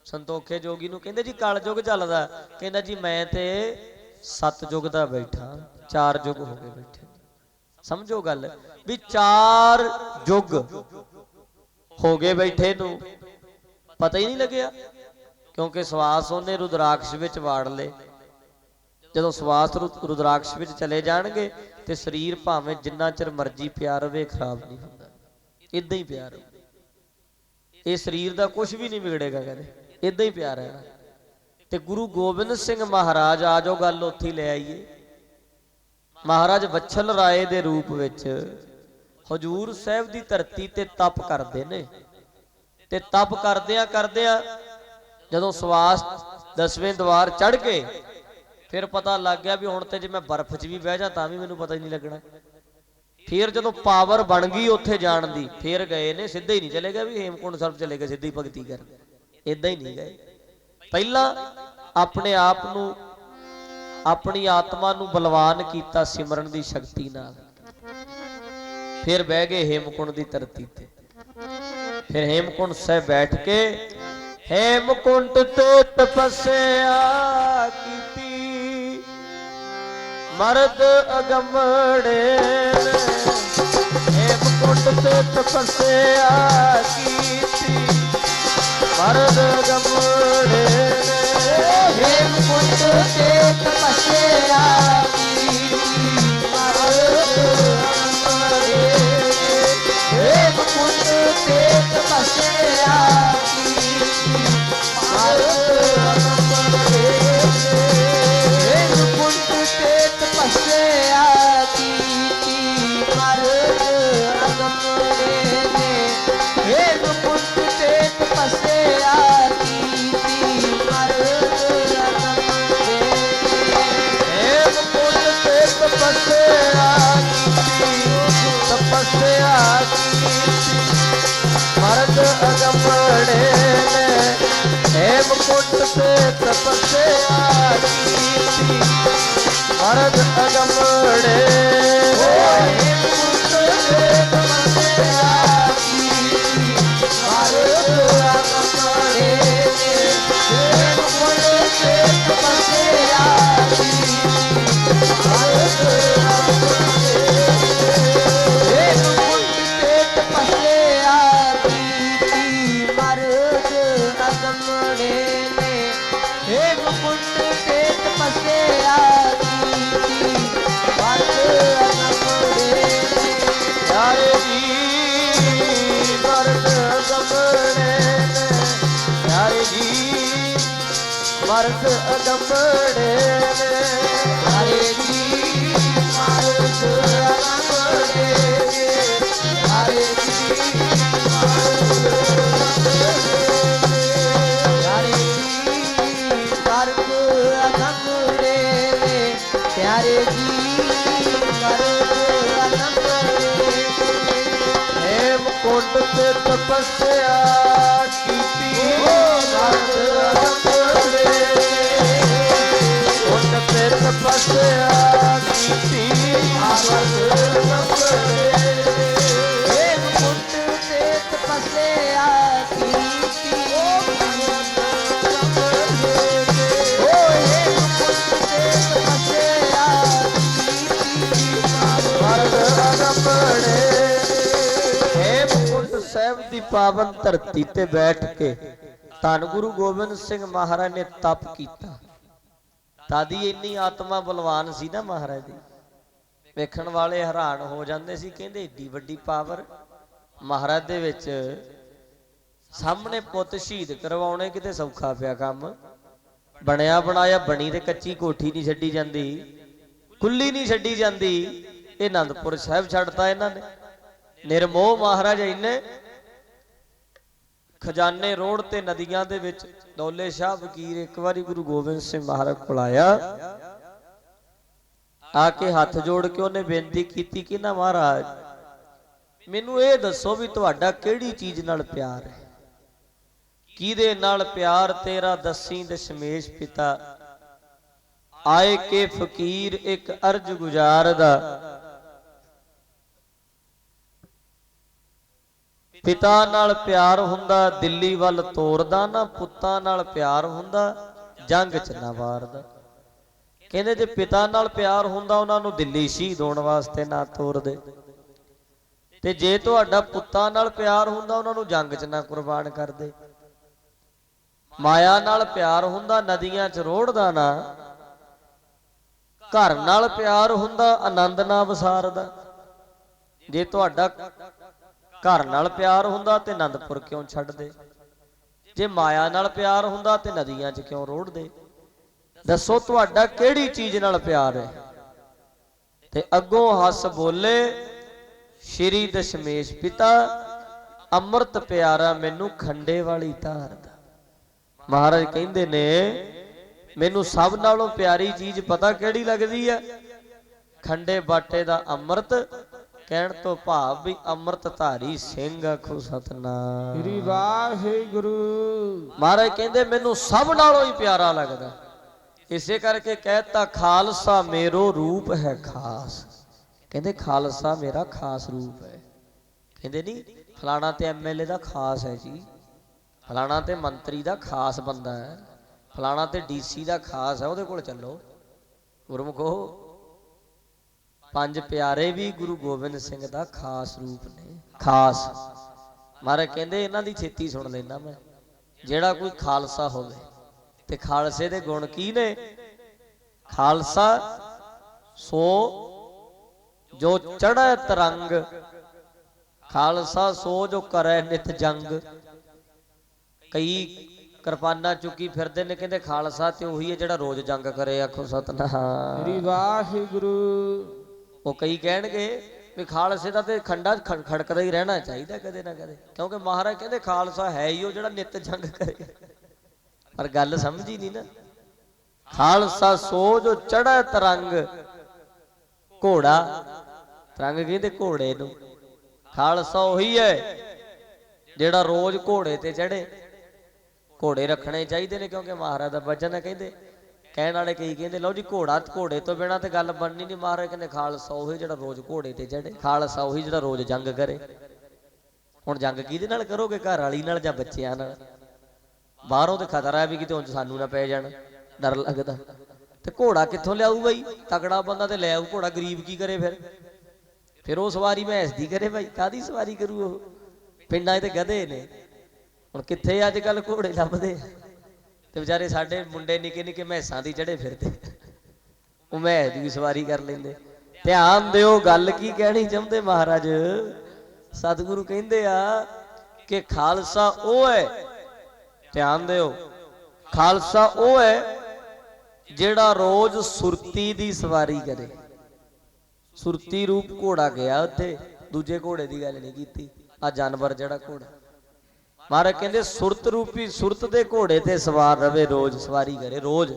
ਸੰਤੋਖੇ ਜੋਗੀ ਨੂੰ ਕਹਿੰਦੇ ਜੀ ਕਲ ਯੁੱਗ ਚੱਲਦਾ। ਕਹਿੰਦਾ ਜੀ ਮੈਂ ਤੇ 7 ਯੁੱਗ ਦਾ ਬੈਠਾ, 4 ਯੁੱਗ ਹੋ ਗਏ ਬੈਠੇ। ਸਮਝੋ ਗੱਲ ਵੀ 4 ਯੁੱਗ ਹੋ ਗਏ ਬੈਠੇ ਨੂੰ, ਪਤਾ ਹੀ ਨਹੀਂ ਲੱਗਿਆ, ਕਿਉਂਕਿ ਸਵਾਸ ਉਹਨੇ ਰੁਦਰਾਕਸ਼ ਵਿੱਚ ਵਾੜ ਲਏ। ਜਦੋਂ ਸਵਾਸ ਰੁਦਰਾਕਸ਼ ਵਿੱਚ ਚਲੇ ਜਾਣਗੇ ਤੇ ਸਰੀਰ ਭਾਵੇਂ ਜਿੰਨਾ ਚਿਰ ਮਰਜ਼ੀ ਪਿਆ ਰਵੇ ਖਰਾਬ ਨਹੀਂ ਹੁੰਦਾ, ਇਦਾਂ ਹੀ ਪਿਆ ਰਹੂ। ਇਹ ਸਰੀਰ ਦਾ ਕੁਝ ਵੀ ਨਹੀਂ ਵਿਗੜੇਗਾ, ਕਹਿੰਦੇ ਇਦਾਂ ਹੀ ਪਿਆ ਰਹਿਣਾ। ਤੇ ਗੁਰੂ ਗੋਬਿੰਦ ਸਿੰਘ ਮਹਾਰਾਜ, ਆ ਜਾਓ ਗੱਲ ਉੱਥੇ ਲੈ ਆਈਏ। ਮਹਾਰਾਜ ਵਛਲ ਰਾਏ ਦੇ ਰੂਪ ਵਿੱਚ ਹਜੂਰ ਸਾਹਿਬ ਦੀ ਧਰਤੀ ਤੇ ਤਪ ਕਰਦੇ ਨੇ। ਤੇ ਤਪ ਕਰਦਿਆਂ ਕਰਦਿਆਂ ਜਦੋਂ ਸਵਾਸ 10ਵੇਂ ਦਵਾਰ ਚੜ ਗਏ, ਫਿਰ ਪਤਾ ਲੱਗ ਗਿਆ ਵੀ ਹੁਣ ਤੇ ਜੇ ਮੈਂ ਬਰਫ਼ 'ਚ ਵੀ ਬਹਿ ਜਾ ਤਾਂ ਵੀ ਮੈਨੂੰ ਪਤਾ ਹੀ ਨਹੀਂ ਲੱਗਣਾ। ਫਿਰ ਜਦੋਂ ਪਾਵਰ ਬਣ ਗਈ ਉੱਥੇ ਜਾਣ ਦੀ, ਫਿਰ ਗਏ ਨੇ, ਸਿੱਧੇ ਹੀ ਨਹੀਂ ਚਲੇ ਗਏ ਵੀ ਹੇਮਕੁੰਟ ਸਾਹਿਬ ਚਲੇ ਗਏ ਸਿੱਧੀ ਭਗਤੀ ਕਰਨ, ਇਦਾਂ ਹੀ ਨਹੀਂ ਗਏ। ਪਹਿਲਾਂ ਆਪਣੇ ਆਪ ਨੂੰ, ਆਪਣੀ ਆਤਮਾ ਨੂੰ ਬਲਵਾਨ ਕੀਤਾ ਸਿਮਰਨ ਦੀ ਸ਼ਕਤੀ ਨਾਲ, ਫਿਰ ਬਹਿ ਗਏ ਹੇਮਕੁੰਟ ਦੀ ਧਰਤੀ ਤੇ। ਫਿਰ ਹੇਮਕੁੰਟ ਸਾਹਿਬ ਬੈਠ ਕੇ ਹੇਮਕੁੰਟ ਤੇ ਤਪੱਸਿਆ ਕੀਤੀ, ਮਰਦ ਅਗੰਮੜੇ ਨੇ। ਹੇਮਕੁੰਟ ਤੇ ਤਪੱਸਿਆ ਕੀਤੀ, ਮਰਦ ਅਗੰਮੜੇ ਨੇ। ਹੇਮਕੁੰਟ ਤੇ ਤਪੱਸਿਆ ਕੀਤੀ, ਮਰਦ ਅਗੰਮੜੇ ਨੇ। ਹੇਮਕੁੰਟ ਤੇ ਤਪੱਸਿਆ ਕੀਤੀ, ਮਰਦ ਅਗੰਮੜੇ ਨੇ। ਹੇਮਕੁੰਟ ਤੇ ਤਪੱਸਿਆ ਕੀਤੀ, ਮਰਦ ਅਗੰਮੜੇ ਨੇ। ਹੇਮਕੁੰਟ ਤੇ ਤਪੱਸਿਆ ਕੀਤੀ, ਮਰਦ ਅਗੰਮੜੇ ਨੇ। ਹੇਮਕੁੰਟ ਤੇ ਤਪੱਸਿਆ ਕੀਤੀ, ਤਪੱਸਿਆ ਕੀਤੀ, ਮਰਦ ਅਗੰਮੜੇ ਨੇ। ਹੇਮਕੁੰਟ ਤੇ ਤਪੱਸਿਆ ਕੀਤੀ, ਮਰਦ ਅਗੰਮੜੇ। ਹੇਮਕੁੰਟ ਤੇ ਤਪੱਸਿਆ ਕੀਤੀ, ਮਰਦ ਅਗੰਮੜੇ ਨੇ। ਹੇਮਕੁੰਟ ਤੇ ਤਪੱਸਿਆ ਕੀਤੀ, ਮਰਦ ਅਗੰਮੜੇ ਨੇ। ਹੇਮਕੁੰਟ ਤੇ ਤਪੱਸਿਆ ਕੀਤੀ, ਮਰਦ ਅਗੰਮੜੇ ਨੇ। ਹੇਮਕੁੰਟ ਤੇ ਤਪੱਸਿਆ ਕੀਤੀ, ਮਰਦ ਅਗੰਮੜੇ ਨੇ। ਪਿਆਰੇ ਜੀ ਮਰਦ ਅਗੰਮੜੇ ਨੇ, ਪਿਆਰੇ ਜੀ ਮਰਦ ਅਗੰਮੜੇ ਨੇ। ਹਰੇ ਜੀ ਮਰਦ ਅਗੰਮੜੇ ਨੇ। ਹਰੇ ਜੀ ਮਰਦ ਅਗੰਮੜੇ ਨੇ। ਹਰੇ ਜੀ ਮਰਦ ਅਗੰਮੜੇ ਨੇ। ਪਿਆਰੇ ਜੀ ਮਰਦ ਅਗੰਮੜੇ ਨੇ। ਹੇਮਕੁੰਟ ਤੇ ਤਪੱਸਿਆ ਕੀਤੀ, ਮਰਦ ਅਗੰਮੜੇ ਨੇ। ਕੁੰਡ ਤੇ ਤਪੱਸਿਆ ਕੀਤੀ, ਮਰਦ ਅਗੰਮੜੇ ਨੇ। ਹੇਮਕੁੰਟ ਤੇ ਤਪੱਸਿਆ ਕੀਤੀ, ਮਰਦ ਅਗੰਮੜੇ ਨੇ। ਹੇਮਕੁੰਟ ਤੇ ਤਪੱਸਿਆ ਕੀਤੀ, ਮਰਦ ਅਗੰਮੜੇ। ਹੇਮਕੁੰਟ ਸਾਹਿਬ ਦੀ ਪਾਵਨ ਧਰਤੀ ਤੇ ਬੈਠ ਕੇ ਧੰਨ ਗੁਰੂ ਗੋਬਿੰਦ ਸਿੰਘ ਮਹਾਰਾਜ ਨੇ ਤਪ ਕੀਤਾ। ਤਾਦੀ ਇੰਨੀ ਆਤਮਾ ਬਲਵਾਨ ਸੀ ਨਾ ਮਹਾਰਾਜ ਦੀ, ਵੇਖਣ ਵਾਲੇ ਹੈਰਾਨ ਹੋ ਜਾਂਦੇ ਸੀ, ਕਹਿੰਦੇ ਏਡੀ ਵੱਡੀ ਪਾਵਰ ਮਹਾਰਾਜ ਦੇ ਵਿੱਚ। ਸਾਹਮਣੇ ਪੁੱਤ ਸ਼ਹੀਦ ਕਰਵਾਉਣੇ ਕਿਤੇ ਸੌਖਾ ਪਿਆ ਕੰਮ। ਬਣਿਆ ਬਣਾਇਆ, ਬਣੀ ਤੇ ਕੱਚੀ ਕੋਠੀ ਨਹੀਂ ਛੱਡੀ ਜਾਂਦੀ, ਕੁੱਲੀ ਨਹੀਂ ਛੱਡੀ ਜਾਂਦੀ। ਇਹ ਆਨੰਦਪੁਰ ਸਾਹਿਬ ਛੱਡਤਾ ਇਹਨਾਂ ਨੇ। ਨਿਰਮੋਹ ਮਹਾਰਾਜ ਇੰਨੇ ਖਜ਼ਾਨੇ ਰੋੜ ਤੇ ਨਦੀਆਂ ਦੇ ਵਿੱਚ। ਦੌਲੇ ਸ਼ਾਹ ਫਕੀਰ ਇੱਕ ਵਾਰੀ ਗੁਰੂ ਗੋਬਿੰਦ ਸਿੰਘ ਮਹਾਰਾਜ ਕੋਲ ਆਇਆ, ਆ ਕੇ ਹੱਥ ਜੋੜ ਕੇ ਉਹਨੇ ਬੇਨਤੀ ਕੀਤੀ ਕਿ ਨਾ ਮਹਾਰਾਜ ਮੈਨੂੰ ਇਹ ਦੱਸੋ ਵੀ ਤੁਹਾਡਾ ਕਿਹੜੀ ਚੀਜ਼ ਨਾਲ ਪਿਆਰ ਹੈ, ਕਿਹਦੇ ਨਾਲ ਪਿਆਰ ਤੇਰਾ ਦੱਸੀ ਦਸ਼ਮੇਸ਼ ਪਿਤਾ। ਆਏ ਕੇ ਫਕੀਰ ਇੱਕ ਅਰਜ ਗੁਜ਼ਾਰਦਾ, ਪਿਤਾ ਨਾਲ ਪਿਆਰ ਹੁੰਦਾ ਦਿੱਲੀ ਵੱਲ ਤੋਰਦਾ ਨਾ, ਪੁੱਤਾਂ ਨਾਲ ਪਿਆਰ ਹੁੰਦਾ ਜੰਗ ਚ ਨਾ ਵਾਰਦਾ। ਕਹਿੰਦੇ ਜੇ ਪਿਤਾ ਨਾਲ ਪਿਆਰ ਹੁੰਦਾ ਉਹਨਾਂ ਨੂੰ ਦਿੱਲੀ ਸ਼ਹੀਦ ਹੋਣ ਵਾਸਤੇ ਨਾ ਤੋਰਦੇ, ਤੇ ਜੇ ਤੁਹਾਡਾ ਪੁੱਤਾਂ ਨਾਲ ਪਿਆਰ ਹੁੰਦਾ ਉਹਨਾਂ ਨੂੰ ਜੰਗ ਚ ਨਾ ਕੁਰਬਾਨ ਕਰਦੇ। ਮਾਇਆ ਨਾਲ ਪਿਆਰ ਹੁੰਦਾ ਨਦੀਆਂ ਚ ਰੋੜਦਾ ਨਾ, घर नाल प्यार हुंदा आनंद ना वसारदा। जे तुहाडा घर नाल प्यार हुंदा ते आनंदपुर क्यों छड्डदे? जे माया नाल प्यार हुंदा ते नदियां च क्यों रोड़दे? दसो तुहाडा किहड़ी चीज नाल प्यार है? ते अगों हस बोले श्री दशमेश पिता, अमृत प्यारा मैनू खंडे वाली धार दा। महाराज कहंदे ने मैनू सब नालों प्यारी चीज पता किहड़ी लगदी है? खंडे बाटे दा अमृत। कहण तो भाव भी अमृत धारी सिंह आखो सतनाम श्री वाहिगुरु। महाराज कहंदे मैनू सब नालों ही प्यारा लगदा। इसे करके कहता खालसा मेरो रूप है खास। कहते खालसा मेरा खास रूप है। कहते नहीं फलाना ते MLA दा खास है जी, फलाना ते मंत्री दा खास बंदा है, फलाना ते DC दा खास है, उहदे कोल चलो। गुरमुखो पंज प्यारे भी गुरु गोबिंद सिंह दा खास रूप ने। खास महाराज कहते इन्हां दी छेती सुन लेना मैं। जेड़ा कोई खालसा होवे ते खालसे दे गुण की ने? खालसा सो जो चढ़े तरंग, खालसा सो जो करे नित जंग। कई कृपाना चुकी फिरदे ने, कहते खालसा ते उही है जेड़ा रोज जंग करे। आखो सतनाम श्री वाहिगुरु। वो कई कहणगे भी खालसे दा ते खंडा खड़कदा ही रहना चाहिए कदे ना कदे, क्योंकि महाराज कहते खालसा है ही वो जेड़ा नित जंग करे। पर गल समझी नहीं ना। खालसा सो जो चढ़े तरंग, घोड़ा तरंग कहते घोड़े नूं। खालसा उही है जेड़ा रोज घोड़े ते चढ़े। घोड़े रखने चाहिए ने, क्योंकि महाराज दा वचन है। कहते कहण वाले कई कहते लो जी घोड़ा घोड़े तो बिना तो गल बननी नहीं। महाराज कहते खालसा उही जेड़ा रोज घोड़े ते चढ़े, खालसा उही जेड़ा रोज जंग करे। हुण जंग किहदे नाल करोगे? घर वाली नाल जां बच्चिआं नाल? बाहरों तो खतरा है भी कितों सानू ना पै जाण, डर लगदा। ते घोड़ा कित्थों लियाऊ बई? तगड़ा बंदा ते ले आऊ घोड़ा, गरीब की करे फिर वो सवारी भैंस दी करे भाई, कादी सवारी करू? वो पिंडां ते गधे ने, हुण कित्थे अजकल घोड़े लभदे? ते बेचारे साडे मुंडे निके निके भैंसां दी चढ़े फिरदे, वो भैंस दी सवारी कर लेंदे। ध्यान दिओ गल की कहनी चाहुंदे महाराज। सतगुरु कहंदे आ कि खालसा ओ है, ध्यान दिओ, खालसा ओ है जेड़ा रोज सुरती दी सवारी करे। सुरती रूप घोड़ा गया उत्थे, दूजे घोड़े दी गल नहीं कीती। आ जानवर जेड़ा घोड़ा, महाराज कहंदे सुरत रूपी सुरत दे घोड़े ते सवार रवे, रोज सवारी करे। रोज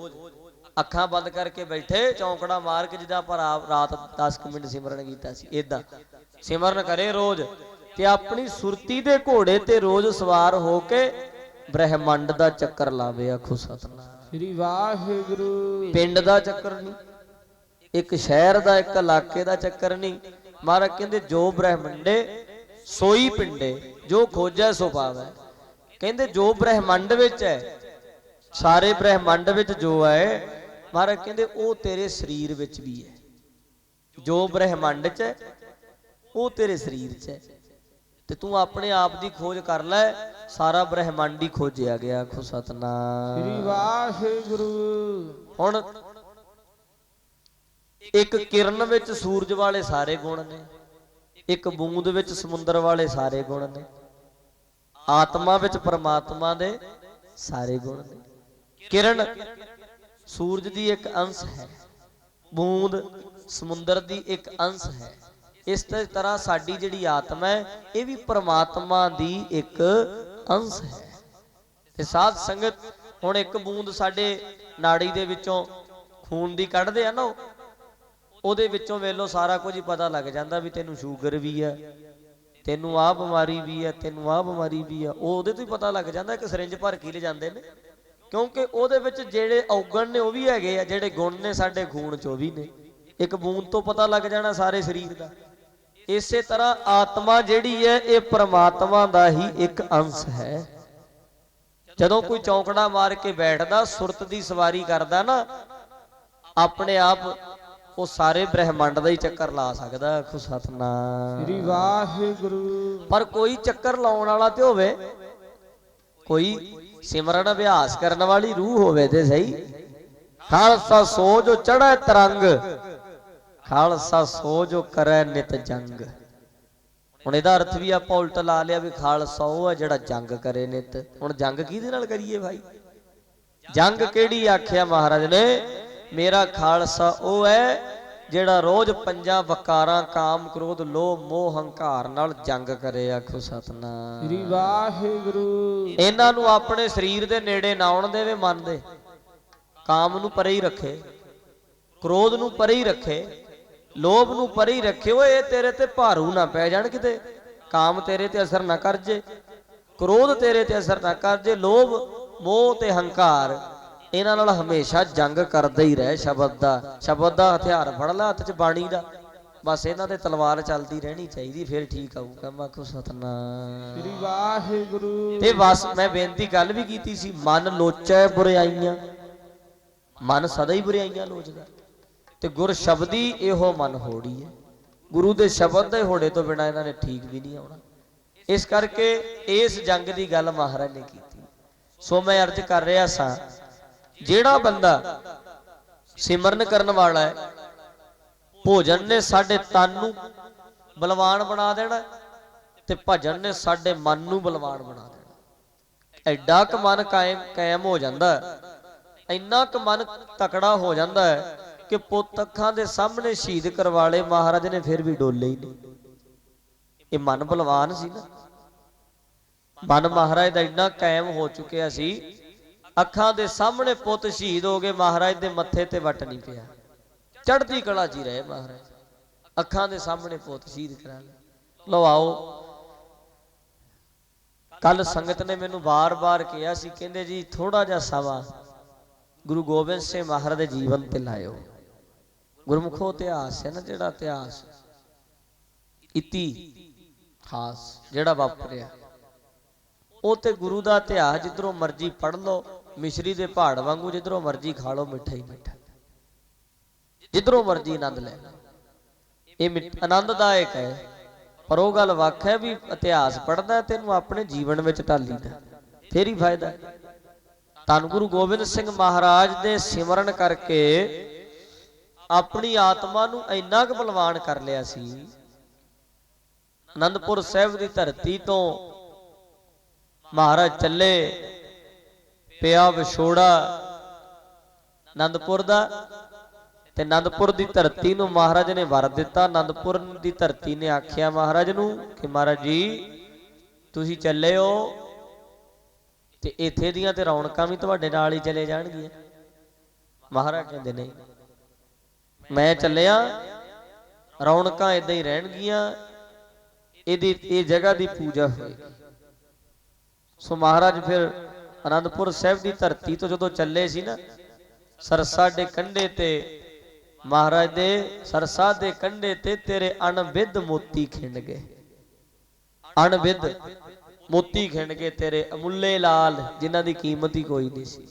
अखां बंद करके बैठे, चौंकड़ा मार के, जिदा पर रात 10 मिनट सिमरन कीता सी, इदां सिमरन करे रोज। ते अपनी सुरती दे घोड़े ते रोज सवार होके ब्रह्मंड दा चक्कर लावे। आखो सतनाम श्री वाहिगुरु। पिंड दा चक्कर नहीं, एक शहर दा एक इलाके दा चक्कर नहीं। महाराज कहंदे जो ब्रह्मंडे सोई पिंडे, जो खोजै सो पावै। कहंदे जो ब्रह्मंड विच है, सारे ब्रह्मंड विच जो है, महाराज कहंदे ओ तेरे शरीर विच भी है। जो ब्रह्मंड च है वो तेरे शरीर च है। ते तू अपने आप दी खोज कर लै, सारा ब्रह्मंड ही खोजिया गया। आखो सतनाम श्री वाहिगुरु। हुण एक किरण विच सूरज वाले सारे गुण ने, एक बूंद विच समुंदर वाले सारे गुण ने, आत्मा विच परमात्मा दे सारे गुण ने। किरण सूरज दी एक अंश है, बूंद समुंदर दी एक अंश है। इस तरह साडी जिहड़ी आत्मा है ये भी परमात्मा दी एक अंश है। ते साध संगत हुण एक बूंद साडे नाड़ी दे विचों खून दी कढदे आ ना, ਉਹਦੇ ਵਿੱਚੋਂ ਵੇਲੋ ਸਾਰਾ ਕੁਝ ਹੀ ਪਤਾ ਲੱਗ ਜਾਂਦਾ ਵੀ ਤੈਨੂੰ ਸ਼ੂਗਰ ਵੀ ਆ, ਤੈਨੂੰ ਆਹ ਬਿਮਾਰੀ ਵੀ ਆ, ਤੈਨੂੰ ਆਹ ਬਿਮਾਰੀ ਵੀ ਆ। ਉਹ ਉਹਦੇ ਤੋਂ ਹੀ ਪਤਾ ਲੱਗ ਜਾਂਦਾ। ਇੱਕ ਸਿਰਿੰਜ ਭਰ ਕੇ ਲੈ ਜਾਂਦੇ ਨੇ, ਕਿਉਂਕਿ ਉਹਦੇ ਵਿੱਚ ਜਿਹੜੇ ਔਗਣ ਨੇ ਉਹ ਵੀ ਹੈਗੇ ਆ, ਜਿਹੜੇ ਗੁਣ ਨੇ ਸਾਡੇ ਖੂਨ 'ਚ ਉਹ ਵੀ ਨੇ। ਇੱਕ ਬੂੰਦ ਤੋਂ ਪਤਾ ਲੱਗ ਜਾਣਾ ਸਾਰੇ ਸਰੀਰ ਦਾ। ਇਸੇ ਤਰ੍ਹਾਂ ਆਤਮਾ ਜਿਹੜੀ ਹੈ ਇਹ ਪਰਮਾਤਮਾ ਦਾ ਹੀ ਇੱਕ ਅੰਸ਼ ਹੈ। ਜਦੋਂ ਕੋਈ ਚੌਂਕੜਾ ਮਾਰ ਕੇ ਬੈਠਦਾ, ਸੁਰਤ ਦੀ ਸਵਾਰੀ ਕਰਦਾ ਨਾ, ਆਪਣੇ ਆਪ ਉਹ ਸਾਰੇ ਬ੍ਰਹਿਮੰਡ ਦਾ ਹੀ ਚੱਕਰ ਲਾ ਸਕਦਾ। ਆਖੋ ਸਤਨਾਮ ਸ੍ਰੀ ਵਾਹਿਗੁਰੂ। ਪਰ ਕੋਈ ਚੱਕਰ ਲਾਉਣ ਵਾਲਾ ਤੇ ਹੋਵੇ, ਕੋਈ ਸਿਮਰਨ ਅਭਿਆਸ ਕਰਨ ਵਾਲੀ ਰੂਹ ਹੋਵੇ ਤੇ ਸਹੀ। ਖਾਲਸਾ ਸੋ ਜੋ ਚੜ੍ਹੈ ਤਰੰਗ, ਖਾਲਸਾ ਸੋ ਜੋ ਕਰੈ ਨਿਤ ਜੰਗ। ਹੁਣ ਇਹਦਾ ਅਰਥ ਵੀ ਆਪਾਂ ਉਲਟ ਲਾ ਲਿਆ ਵੀ ਖਾਲਸਾ ਉਹ ਹੈ ਜਿਹੜਾ ਜੰਗ ਕਰੇ ਨਿਤ। ਹੁਣ ਜੰਗ ਕਿਹਦੇ ਨਾਲ ਕਰੀਏ ਭਾਈ? ਜੰਗ ਕਿਹੜੀ ਆਖਿਆ ਮਹਾਰਾਜ ਨੇ? ਮੇਰਾ ਖਾਲਸਾ ਉਹ ਹੈ ਜਿਹੜਾ ਰੋਜ਼ ਪੰਜਾਂ ਵਕਾਰਾਂ ਕਾਮ ਕ੍ਰੋਧ ਲੋਭ ਮੋਹ ਹੰਕਾਰ ਨਾਲ ਜੰਗ ਕਰੇ। ਆਖੋ ਸਤਨਾਮ ਸ੍ਰੀ ਵਾਹਿਗੁਰੂ। ਇਹਨਾਂ ਨੂੰ ਆਪਣੇ ਸਰੀਰ ਦੇ ਨੇੜੇ ਨਾ ਆਉਣ ਦੇਵੇ। ਮਨ ਦੇ ਕਾਮ ਨੂੰ ਪਰੇ ਹੀ ਰੱਖੇ, ਕ੍ਰੋਧ ਨੂੰ ਪਰੇ ਹੀ ਰੱਖੇ, ਲੋਭ ਨੂੰ ਪਰੇ ਹੀ ਰੱਖੇ। ਓਏ ਇਹ ਤੇਰੇ ਤੇ ਭਾਰੂ ਨਾ ਪੈ ਜਾਣ ਕਿਤੇ। ਕਾਮ ਤੇਰੇ ਤੇ ਅਸਰ ਨਾ ਕਰ ਜੇ, ਕ੍ਰੋਧ ਤੇਰੇ ਤੇ ਅਸਰ ਨਾ ਕਰ ਜੇ, ਲੋਭ ਮੋਹ ਤੇ ਹੰਕਾਰ ਇਹਨਾਂ ਨਾਲ ਹਮੇਸ਼ਾ ਜੰਗ ਕਰਦੇ ਹੀ ਰਹਿ। ਸ਼ਬਦ ਦਾ ਹਥਿਆਰ ਫੜ ਲੈ ਹੱਥ 'ਚ, ਬਾਣੀ ਦਾ। ਬਸ ਇਹਨਾਂ ਤੇ ਤਲਵਾਰ ਚੱਲਦੀ ਰਹਿਣੀ ਚਾਹੀਦੀ, ਫਿਰ ਠੀਕ ਆਊਗਾ। ਆਖੋ ਸਤਨਾਮ ਸ੍ਰੀ ਵਾਹਿਗੁਰੂ। ਤੇ ਬਸ ਮੈਂ ਬੇਨਤੀ ਗੱਲ ਵੀ ਕੀਤੀ ਸੀ, ਮਨ ਲੋਚੈ ਬੁਰਾਈਆਂ, ਮਨ ਸਦਾ ਹੀ ਬੁਰਾਈਆਂ ਲੋਚਦਾ, ਤੇ ਗੁਰ ਸ਼ਬਦੀ ਇਹੋ ਮਨ ਹੋੜੀ ਹੈ। ਗੁਰੂ ਦੇ ਸ਼ਬਦ ਦੇ ਹੋੜੇ ਤੋਂ ਬਿਨਾਂ ਇਹਨਾਂ ਨੇ ਠੀਕ ਵੀ ਨਹੀਂ ਆਉਣਾ। ਇਸ ਕਰਕੇ ਇਸ ਜੰਗ ਦੀ ਗੱਲ ਮਹਾਰਾਜ ਨੇ ਕੀਤੀ। ਸੋ ਮੈਂ ਅਰਜ਼ ਕਰ ਰਿਹਾ ਸਾਂ, ਜਿਹੜਾ ਬੰਦਾ ਸਿਮਰਨ ਕਰਨ ਵਾਲਾ ਹੈ, ਭੋਜਨ ਨੇ ਸਾਡੇ ਤਨ ਨੂੰ ਬਲਵਾਨ ਬਣਾ ਦੇਣਾ ਤੇ ਭਜਨ ਨੇ ਸਾਡੇ ਮਨ ਨੂੰ ਬਲਵਾਨ ਬਣਾ ਦੇਣਾ। ਐਡਾ ਕੁ ਮਨ ਕਾਇਮ ਹੋ ਜਾਂਦਾ, ਇੰਨਾ ਕੁ ਮਨ ਤਕੜਾ ਹੋ ਜਾਂਦਾ ਹੈ ਕਿ ਪੁੱਤ ਅੱਖਾਂ ਦੇ ਸਾਹਮਣੇ ਸ਼ਹੀਦ ਕਰਵਾਲੇ ਮਹਾਰਾਜ ਨੇ ਫਿਰ ਵੀ ਡੋਲੇ ਹੀ ਨਹੀਂ। ਇਹ ਮਨ ਬਲਵਾਨ ਸੀ ਨਾ। ਮਨ ਮਹਾਰਾਜ ਦਾ ਇੰਨਾ ਕਾਇਮ ਹੋ ਚੁੱਕਿਆ ਸੀ, ਅੱਖਾਂ ਦੇ ਸਾਹਮਣੇ ਪੁੱਤ ਸ਼ਹੀਦ ਹੋ ਗਏ, ਮਹਾਰਾਜ ਦੇ ਮੱਥੇ ਤੇ ਵੱਟ ਨਹੀਂ ਪਿਆ, ਚੜ੍ਹਦੀ ਕਲਾ 'ਚ ਹੀ ਰਹੇ ਮਹਾਰਾਜ। ਅੱਖਾਂ ਦੇ ਸਾਹਮਣੇ ਪੁੱਤ ਸ਼ਹੀਦ ਕਰਾ ਲਿਆ। ਲਓ ਆਓ, ਕੱਲ ਸੰਗਤ ਨੇ ਮੈਨੂੰ ਬਾਰ-ਬਾਰ ਕਿਹਾ ਸੀ, ਕਹਿੰਦੇ ਜੀ ਥੋੜਾ ਜਿਹਾ ਸਮਾਂ ਗੁਰੂ ਗੋਬਿੰਦ ਸਿੰਘ ਮਹਾਰਾਜ ਦੇ ਜੀਵਨ ਤੇ ਲਾਇਓ। ਗੁਰਮੁਖੋ ਇਤਿਹਾਸ ਹੈ ਨਾ, ਜਿਹੜਾ ਇਤਿਹਾਸ ਇਤਿਹਾਸ ਜਿਹੜਾ ਵਾਪਰਿਆ, ਉਹ ਤੇ ਗੁਰੂ ਦਾ ਇਤਿਹਾਸ ਜਿੱਧਰੋਂ ਮਰਜੀ ਪੜ੍ਹ ਲਓ, ਮਿਸ਼ਰੀ ਦੇ ਪਹਾੜ ਵਾਂਗੂ ਜਿੱਧਰੋਂ ਮਰਜੀ ਖਾ ਲਓ, ਮਿੱਠਾ ਹੀ ਮਿੱਠਾ, ਜਿੱਧਰੋਂ ਮਰਜੀ ਆਨੰਦ ਲੈ ਲਓ। ਇਹ ਆਨੰਦਦਾਇਕ ਹੈ। ਪਰ ਉਹ ਗੱਲ ਵੱਖ ਹੈ ਵੀ ਇਤਿਹਾਸ ਪੜ੍ਹਦਾ ਤੈਨੂੰ ਆਪਣੇ ਜੀਵਨ ਵਿੱਚ ਢਾਲੀਦਾ, ਫੇਰ ਹੀ ਫਾਇਦਾ। ਧੰਨ ਗੁਰੂ ਗੋਬਿੰਦ ਸਿੰਘ ਮਹਾਰਾਜ ਦੇ ਸਿਮਰਨ ਕਰਕੇ ਆਪਣੀ ਆਤਮਾ ਨੂੰ ਇੰਨਾ ਕੁ ਬਲਵਾਨ ਕਰ ਲਿਆ ਸੀ। ਅਨੰਦਪੁਰ ਸਾਹਿਬ ਦੀ ਧਰਤੀ ਤੋਂ ਮਹਾਰਾਜ ਚੱਲੇ, ਪਿਆ ਵਿਛੋੜਾ ਅਨੰਦਪੁਰ ਦਾ, ਤੇ ਅਨੰਦਪੁਰ ਦੀ ਧਰਤੀ ਨੂੰ ਮਹਾਰਾਜ ਨੇ ਵਰ ਦਿੱਤਾ। ਅਨੰਦਪੁਰ ਦੀ ਧਰਤੀ ਨੇ ਆਖਿਆ ਮਹਾਰਾਜ ਨੂੰ ਕਿ ਮਹਾਰਾਜ ਜੀ ਤੁਸੀਂ ਚੱਲੇ ਹੋ ਤੇ ਇੱਥੇ ਦੀਆਂ ਤੇ ਰੌਣਕਾਂ ਵੀ ਤੁਹਾਡੇ ਨਾਲ ਹੀ ਚਲੇ ਜਾਣਗੀਆਂ। ਮਹਾਰਾਜ ਕਹਿੰਦੇ ਨਹੀਂ, ਮੈਂ ਚੱਲਿਆ, ਰੌਣਕਾਂ ਏਦਾਂ ਹੀ ਰਹਿਣਗੀਆਂ, ਇਹ ਜਗ੍ਹਾ ਦੀ ਪੂਜਾ ਹੋਏਗੀ। ਸੋ ਮਹਾਰਾਜ ਫਿਰ ਅਨੰਦਪੁਰ ਸਾਹਿਬ ਦੀ ਧਰਤੀ ਤੋਂ ਜਦੋਂ ਚੱਲੇ ਸੀ ਨਾ, ਸਰਸਾ ਦੇ ਕੰਢੇ ਤੇ ਮਹਾਰਾਜ ਦੇ ਸਰਸਾ ਦੇ ਕੰਢੇ ਤੇ ਤੇਰੇ ਅਣਵਿੱਧ ਮੋਤੀ ਖਿੰਡ ਗਏ, ਅਣਵਿੱਧ ਮੋਤੀ ਖਿੰਡ ਗਏ ਤੇਰੇ ਅਮੁੱਲੇ ਲਾਲ, ਜਿਨ੍ਹਾਂ ਦੀ ਕੀਮਤ ਹੀ ਕੋਈ ਨਹੀਂ ਸੀ।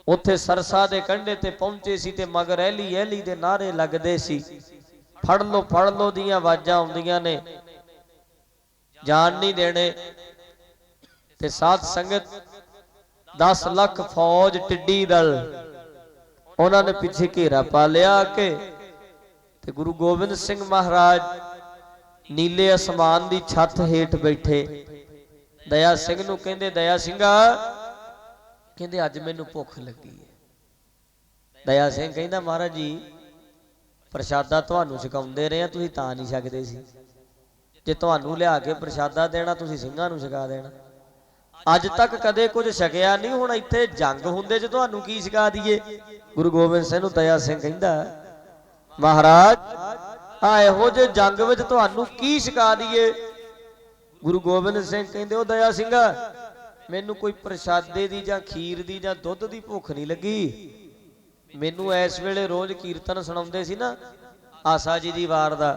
ਉੱਥੇ ਸਰਸਾ ਦੇ ਕੰਢੇ ਤੇ ਪਹੁੰਚੇ ਸੀ ਤੇ ਮਗਰ ਐਲੀ ਐਲੀ ਦੇ ਨਾਰੇ ਲੱਗਦੇ ਸੀ, ਫੜ ਲੋ ਦੀਆਂ ਆਵਾਜ਼ਾਂ ਆਉਂਦੀਆਂ ਨੇ, ਜਾਨ ਨਹੀਂ ਦੇਣੇ। ਤੇ ਸਾਧ ਸੰਗਤ 10 ਲੱਖ ਫੌਜ ਟਿੱਡੀ ਦਲ, ਉਹਨਾਂ ਨੇ ਪਿੱਛੇ ਘੇਰਾ ਪਾ ਲਿਆ ਕੇ, ਤੇ ਗੁਰੂ ਗੋਬਿੰਦ ਸਿੰਘ ਮਹਾਰਾਜ ਨੀਲੇ ਅਸਮਾਨ ਦੀ ਛੱਤ ਹੇਠ ਬੈਠੇ। ਦਇਆ ਸਿੰਘ ਨੂੰ ਕਹਿੰਦੇ, ਦਇਆ ਸਿੰਘਾ, ਕਹਿੰਦੇ ਅੱਜ ਮੈਨੂੰ ਭੁੱਖ ਲੱਗੀ ਹੈ। ਦਇਆ ਸਿੰਘ ਕਹਿੰਦਾ ਮਹਾਰਾਜ ਜੀ ਪ੍ਰਸ਼ਾਦਾ ਤੁਹਾਨੂੰ ਛਕਾਉਂਦੇ ਰਹੇ ਆ, ਤੁਸੀਂ ਤਾਂ ਨਹੀਂ ਛਕਦੇ ਸੀ। ਜੇ ਤੁਹਾਨੂੰ ਲਿਆ ਕੇ ਪ੍ਰਸ਼ਾਦਾ ਦੇਣਾ, ਤੁਸੀਂ ਸਿੰਘਾਂ ਨੂੰ ਛਕਾ ਦੇਣਾ। ਅੱਜ ਤੱਕ ਕਦੇ ਕੁਝ ਛਕਿਆ ਨਹੀਂ, ਹੁਣ ਇੱਥੇ ਜੰਗ ਹੁੰਦੇ ਚ ਤੁਹਾਨੂੰ ਕੀ ਛਕਾ ਦਈਏ। ਗੁਰੂ ਗੋਬਿੰਦ ਸਿੰਘ ਨੂੰ ਦਇਆ ਸਿੰਘ ਕਹਿੰਦਾ ਮਹਾਰਾਜ ਆ ਇਹੋ ਜਿਹੇ ਜੰਗ ਵਿੱਚ ਤੁਹਾਨੂੰ ਕੀ ਛਕਾ ਦਈਏ। ਗੁਰੂ ਗੋਬਿੰਦ ਸਿੰਘ ਕਹਿੰਦੇ ਉਹ ਦਇਆ ਸਿੰਘਾ, ਮੈਨੂੰ ਕੋਈ ਪ੍ਰਸ਼ਾਦੇ ਦੀ ਜਾਂ ਖੀਰ ਦੀ ਜਾਂ ਦੁੱਧ ਦੀ ਭੁੱਖ ਨਹੀਂ ਲੱਗੀ। ਮੈਨੂੰ ਇਸ ਵੇਲੇ ਰੋਜ਼ ਕੀਰਤਨ ਸੁਣਾਉਂਦੇ ਸੀ ਨਾ ਆਸਾ ਜੀ ਦੀ ਵਾਰ ਦਾ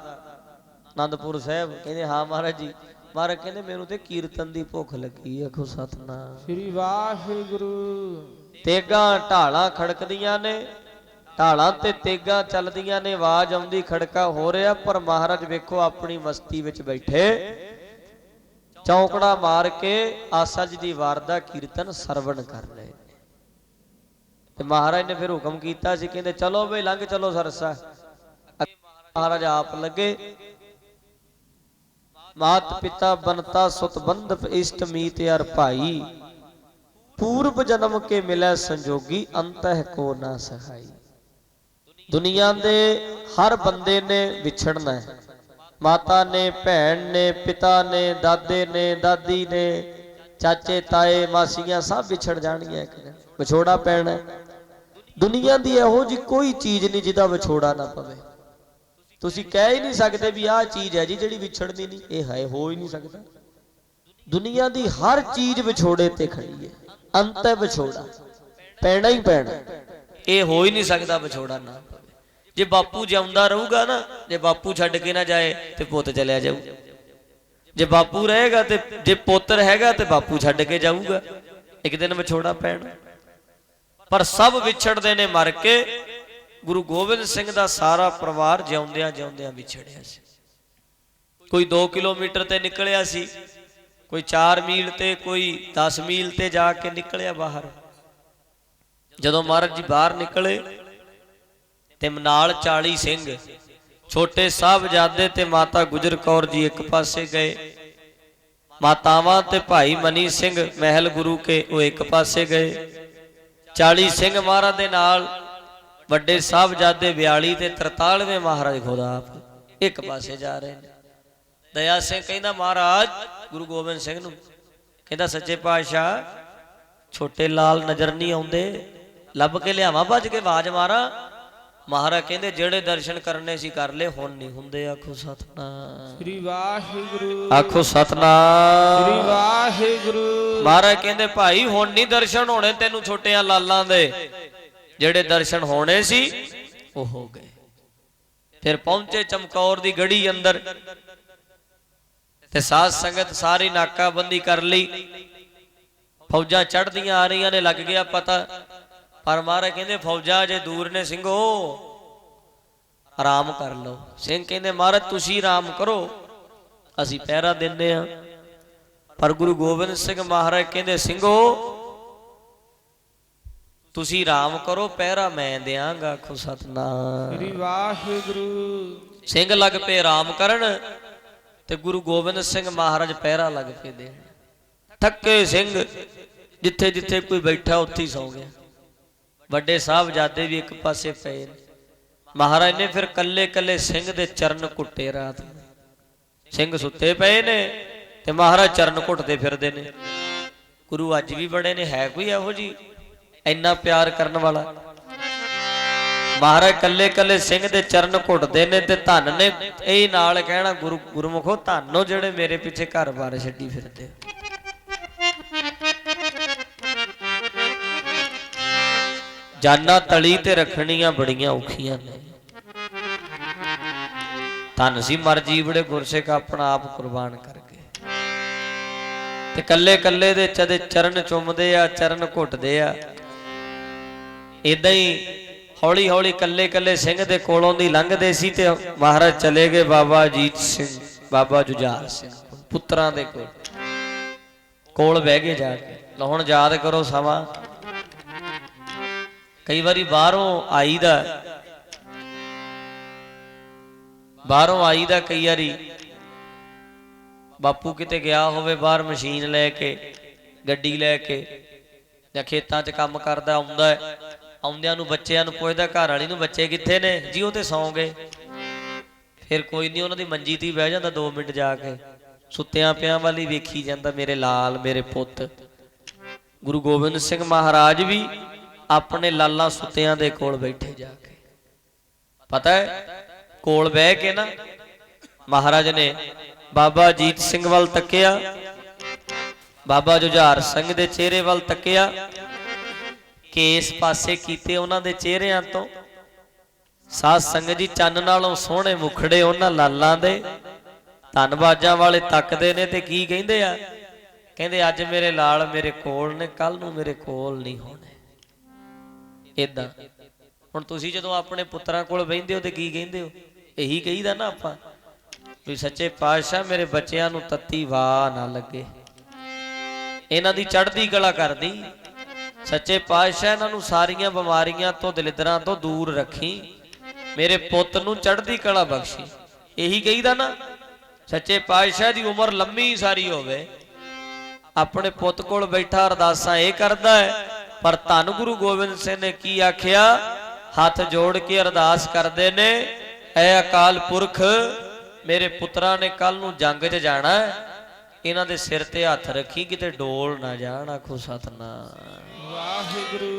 ਆਨੰਦਪੁਰ ਸਾਹਿਬ, ਕਹਿੰਦੇ ਹਾਂ ਮਹਾਰਾਜ ਜੀ। ਮਹਾਰਾਜ ਕਹਿੰਦੇ ਮੈਨੂੰ ਤੇ ਕੀਰਤਨ ਦੀ ਭੁੱਖ ਲੱਗੀ। ਆਖੋ ਸਤਨਾਮ ਸ੍ਰੀ ਵਾਹਿਗੁਰੂ। ਤੇਗਾਂ ਢਾਲਾਂ ਖੜਕਦੀਆਂ ਨੇ, ਢਾਲਾਂ ਤੇ ਤੇਗਾਂ ਚੱਲਦੀਆਂ ਨੇ, ਆਵਾਜ਼ ਆਉਂਦੀ, ਖੜਕਾ ਹੋ ਰਿਹਾ, ਪਰ ਮਹਾਰਾਜ ਵੇਖੋ ਆਪਣੀ ਮਸਤੀ ਵਿੱਚ ਬੈਠੇ, ਚੌਂਕੜਾ ਮਾਰ ਕੇ ਆਸਾ ਜੀ ਦੀ ਵਾਰ ਦਾ ਕੀਰਤਨ ਸਰਵਣ ਕਰ ਰਹੇ। ਤੇ ਮਹਾਰਾਜ ਨੇ ਫਿਰ ਹੁਕਮ ਕੀਤਾ ਸੀ, ਕਹਿੰਦੇ ਚਲੋ ਬਈ ਲੰਘ ਚਲੋ ਸਰਸਾ। ਮਹਾਰਾਜ ਆਪ ਲੱਗੇ। ਮਾਤ ਪਿਤਾ ਬਨਤਾ ਸੁਤ ਬੰਧਪ ਇਸ਼ਟ ਮੀਤ ਯਾਰ ਭਾਈ, पूर्व जन्म के मिले संजोगी अंतः को ना सहाई। दुनिया दे हर बंदे ने विछड़ना है। माता ने, भैन ने, पिता ने, दादे ने, दादी ने, चाचे ताए मासियां सब विछड़ जानियां, विछोड़ा पैना। दुनिया दी इहो जी कोई चीज नहीं जिहदा विछोड़ा ना पवे। तुसीं कह ही नहीं सकते भी आह चीज है जी जिहड़ी विछड़दी नहीं, ये है हो ही नहीं सकता। दुनिया दी हर चीज विछोड़े ते खड़ी है। अंत विछोड़ा पैना ही पैना, ये हो ही नहीं सकता विछोड़ा ना पवे। जे बापू जिउंदा रहूगा ना, जे बापू छड्ड के ना जाए तो पुत चलिया जाऊ, जे बापू रहेगा तो जे पुत्र हैगा तो बापू छड्ड के जाऊगा, एक दिन विछोड़ा पैना। पर सब विछड़दे ने मर के। गुरु गोबिंद सिंह दा सारा परिवार जिउंदियां जिउंदियां विछड़िया सी। कोई 2 किलोमीटर ते निकलिया सी, कोई 4 मील ते, कोई 10 मील ते जाके निकलिया बाहर। जदों महाराज जी बाहर निकले ते नाल 40 सिंह, छोटे साहबजादे ते माता गुजर कौर जी एक पासे गए, मातावां ते भाई मनी सिंह महल गुरु के वो एक पासे गए। 40 सिंह महाराज दे नाल वड्डे साहबजादे 42 ते 43वें महाराज खुद आप एक पासे जा रहे हैं। दया सिंह कहंदा महाराज गुरु गोबिंद सिंह नूं, कहंदा सच्चे पातशाह छोटे लाल नजर नहीं आउंदे, लभ के लियावां भज के आवाज मारा। महाराज कहंदे जेड़े दर्शन करने सी कर ले, हुण नहीं हुंदे। आखो सतनाम श्री वाहिगुरु, आखो सतनाम श्री वाहिगुरु। महाराज कहंदे भाई हुण नहीं दर्शन होने तैनूं छोटियां लालां दे, जेड़े दर्शन होने सी वो हो गए। फिर पहुंचे चमकौर दी गढ़ी अंदर ते साध संगत सारी नाकाबंदी कर ली। फौजा चढ़दियां आ रही ने, लग गया पता। पर महाराज कहंदे फौजा जे दूर ने, सिंघो आराम कर लो। सिंह कहंदे महाराज तुसी आराम करो, असी पहरा देंदे हां। पर गुरु गोबिंद सिंह महाराज कहंदे सिंघो तुसी आराम करो, पहरा मैं देंगा। आखो सतनाम श्री वाहिगुरु। सिंह लग पे आराम करन ते गुरु गोबिंद सिंह महाराज पहरा लग पे देन। थके सिंह जिथे जिथे कोई बैठा उत्थे सौ गया। वड्डे साहबजादे भी एक पासे पे। महाराज ने फिर कल्ले कल्ले सिंह दे चरण कुट्टे। रात सिंह सुते पे ने ते महाराज चरण कुटते फिरदे ने। गुरु अज भी बड़े ने, है कोई इहो जी इन्ना प्यार करन वाला। महाराज कल्ले कल्ले सिंह दे चरण घुटदे ने ते धन ने यही नाल कहना गुरु गुरमुखो धनो जेड़े मेरे पिछे घर बार छड्डी फिरदे। जाना तली ते रखनियां बड़ियां औखियां ने। धन सी मर जीवड़े गुरसिख अपना आप कुर्बान कर गए। ते कल्ले कल्ले दे चदे चरण चुमदे आ, चरण घुटदे आ। इदां ही हौली हौली कल्ले कल्ले सिंह दे कोलों दी लंघदे सी ते महाराज चले गए बाबा अजीत सिंह, बाबा जुझार सिंह पुत्रां दे कोल बह गए जाके। लो हुण याद करो समा। कई बारी बाहरों आईदा कई बारी बापू किते गया होवे बाहर मशीन लैके गड्डी लैके जां खेतां च काम करदा आउंदा है। आउंदियां नूं बच्चिआं नूं पुछदा घर वाली नूं बच्चे कित्थे ने जी, वो ते सौ गए। फिर कोई नहीं उन्हां दी मंजी ते बह जांदा 2 मिनट जाके सुत्तियां पियां वाली वेखी जांदा मेरे लाल मेरे पुत। गुरु गोबिंद सिंह महाराज भी अपने लाला सुत्तियां दे कोल बैठे जाके। पता है कोल बह के ना महाराज ने बाबा अजीत सिंह वाल तकिया, बाबा जुझार सिंह दे चेहरे वाल तकिया, केस पासे कीते उन्हां दे चेहरिਆਂ ਤੋਂ। साध संगत जी चन्न नालों सोहणे मुखड़े उन्हां लालां दे धनबाजां वाले तकदे ने ते की कहिंदे आ, कहंदे अज मेरे लाल मेरे कोल ने, कल नूं मेरे कोल नहीं होणे। इदां हुण तुसीं जदों अपने पुत्रां कोल बहिंदे हो ते की कहिंदे हो? यही कहीदा ना आपां भी सच्चे पातशाह मेरे बच्चिआं नूं तत्ती वाह ना लगे, इन्हां दी चढ़दी कला कर दी। सच्चे पातशाह इन्हां नूं सारियां बीमारियां तो दलिदरां तो दूर रखी, मेरे पुੱਤ ਨੂੰ चढ़दी कला बख्शी। यही कहीदा ना सच्चे पातशाह की उम्र लंबी सारी होवे, अपने पुੱਤ कोल बैठा अरदासां ये करदा है। पर धन गुरु गोबिंद सिंह ने की आखिया, हाथ जोड़ के अरदास करते ने, ऐ अकाल पुरख मेरे पुत्रा ने कल नूं जंग च जाना है, इन्हां दे सिर ते हथ रखी किते डोल ना जाण। आखो सतनाम वाहिगुरू।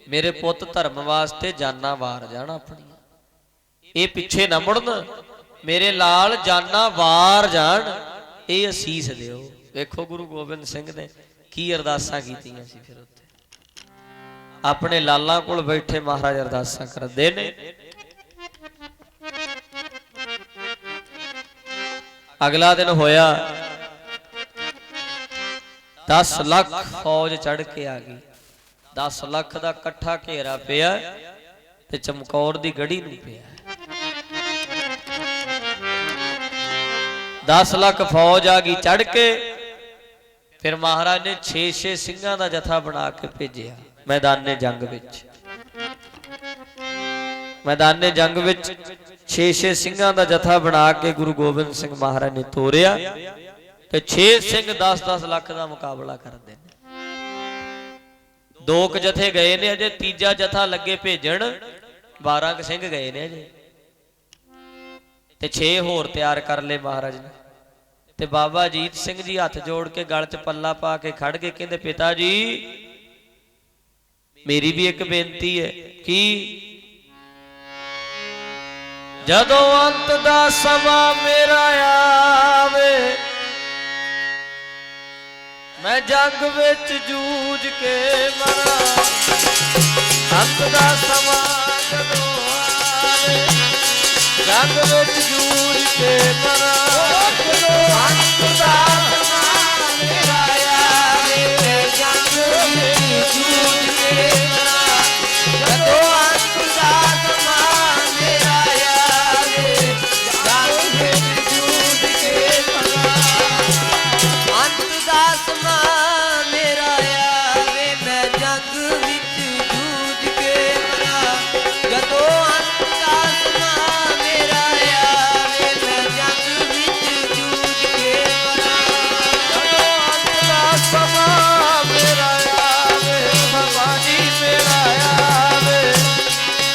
मेरे पुੱਤ धर्म वास्ते जाना वार जाना अपनी, ये पिछे ना मुड़न, मेरे लाल जाना वार जान, ये असीस दिओ। देखो गुरु गोबिंद सिंह ने की अरदासां कीतियां सी। फिर उत्ते अपने लालां कोल बैठे महाराज अरदासां करदे ने। अगला दिन होया, 10 लाख फौज चढ़ के आ गई। 10 लाख का कट्ठा घेरा पिया ते चमकौर दी गढ़ी नूं पिया। 10 लाख फौज आ गई चढ़ के। फिर महाराज ने 6-6 सिंघां दा जथा बना के भेजिया मैदाने जंग विच। मैदाने जंग विच 6-6 सिंघां दा जथा बना के गुरु गोबिंद सिंह महाराज ने तोरिया ते 6 सिंह 10-10 लाख का मुकाबला करते हैं। 2 जथे गए ने अजे, तीजा जथा लगे भेजण, 12 सिंह गए ने अजे ते 6 होर तैयार कर ले महाराज ने। ते बाबा अजीत सिंह जी हाथ जोड़ के गल च पल्ला पा के खड़ के कहते, पिता जी मेरी भी एक बेनती है कि जदों अंत दा समा मेरा आवे, मैं जंग विच जूझ के मरा। अंत दा समा जदों आवे, जंग विच जूझ के मरा। अंत दा समा मेरा आवे, जंग विच जूझ के मरा। जदों अंत दा समा मेरा आवे, जंग विच जूझ के मरा। अंत दा समा मेरा आवे, मैं जंग विच जूझ के मरा। जदों अंत दा समा मेरा आवे, मैं जंग विच जूझ के मरा। जदों अंत दा समा मेरा आवे, बाबा जी मेरा आवे,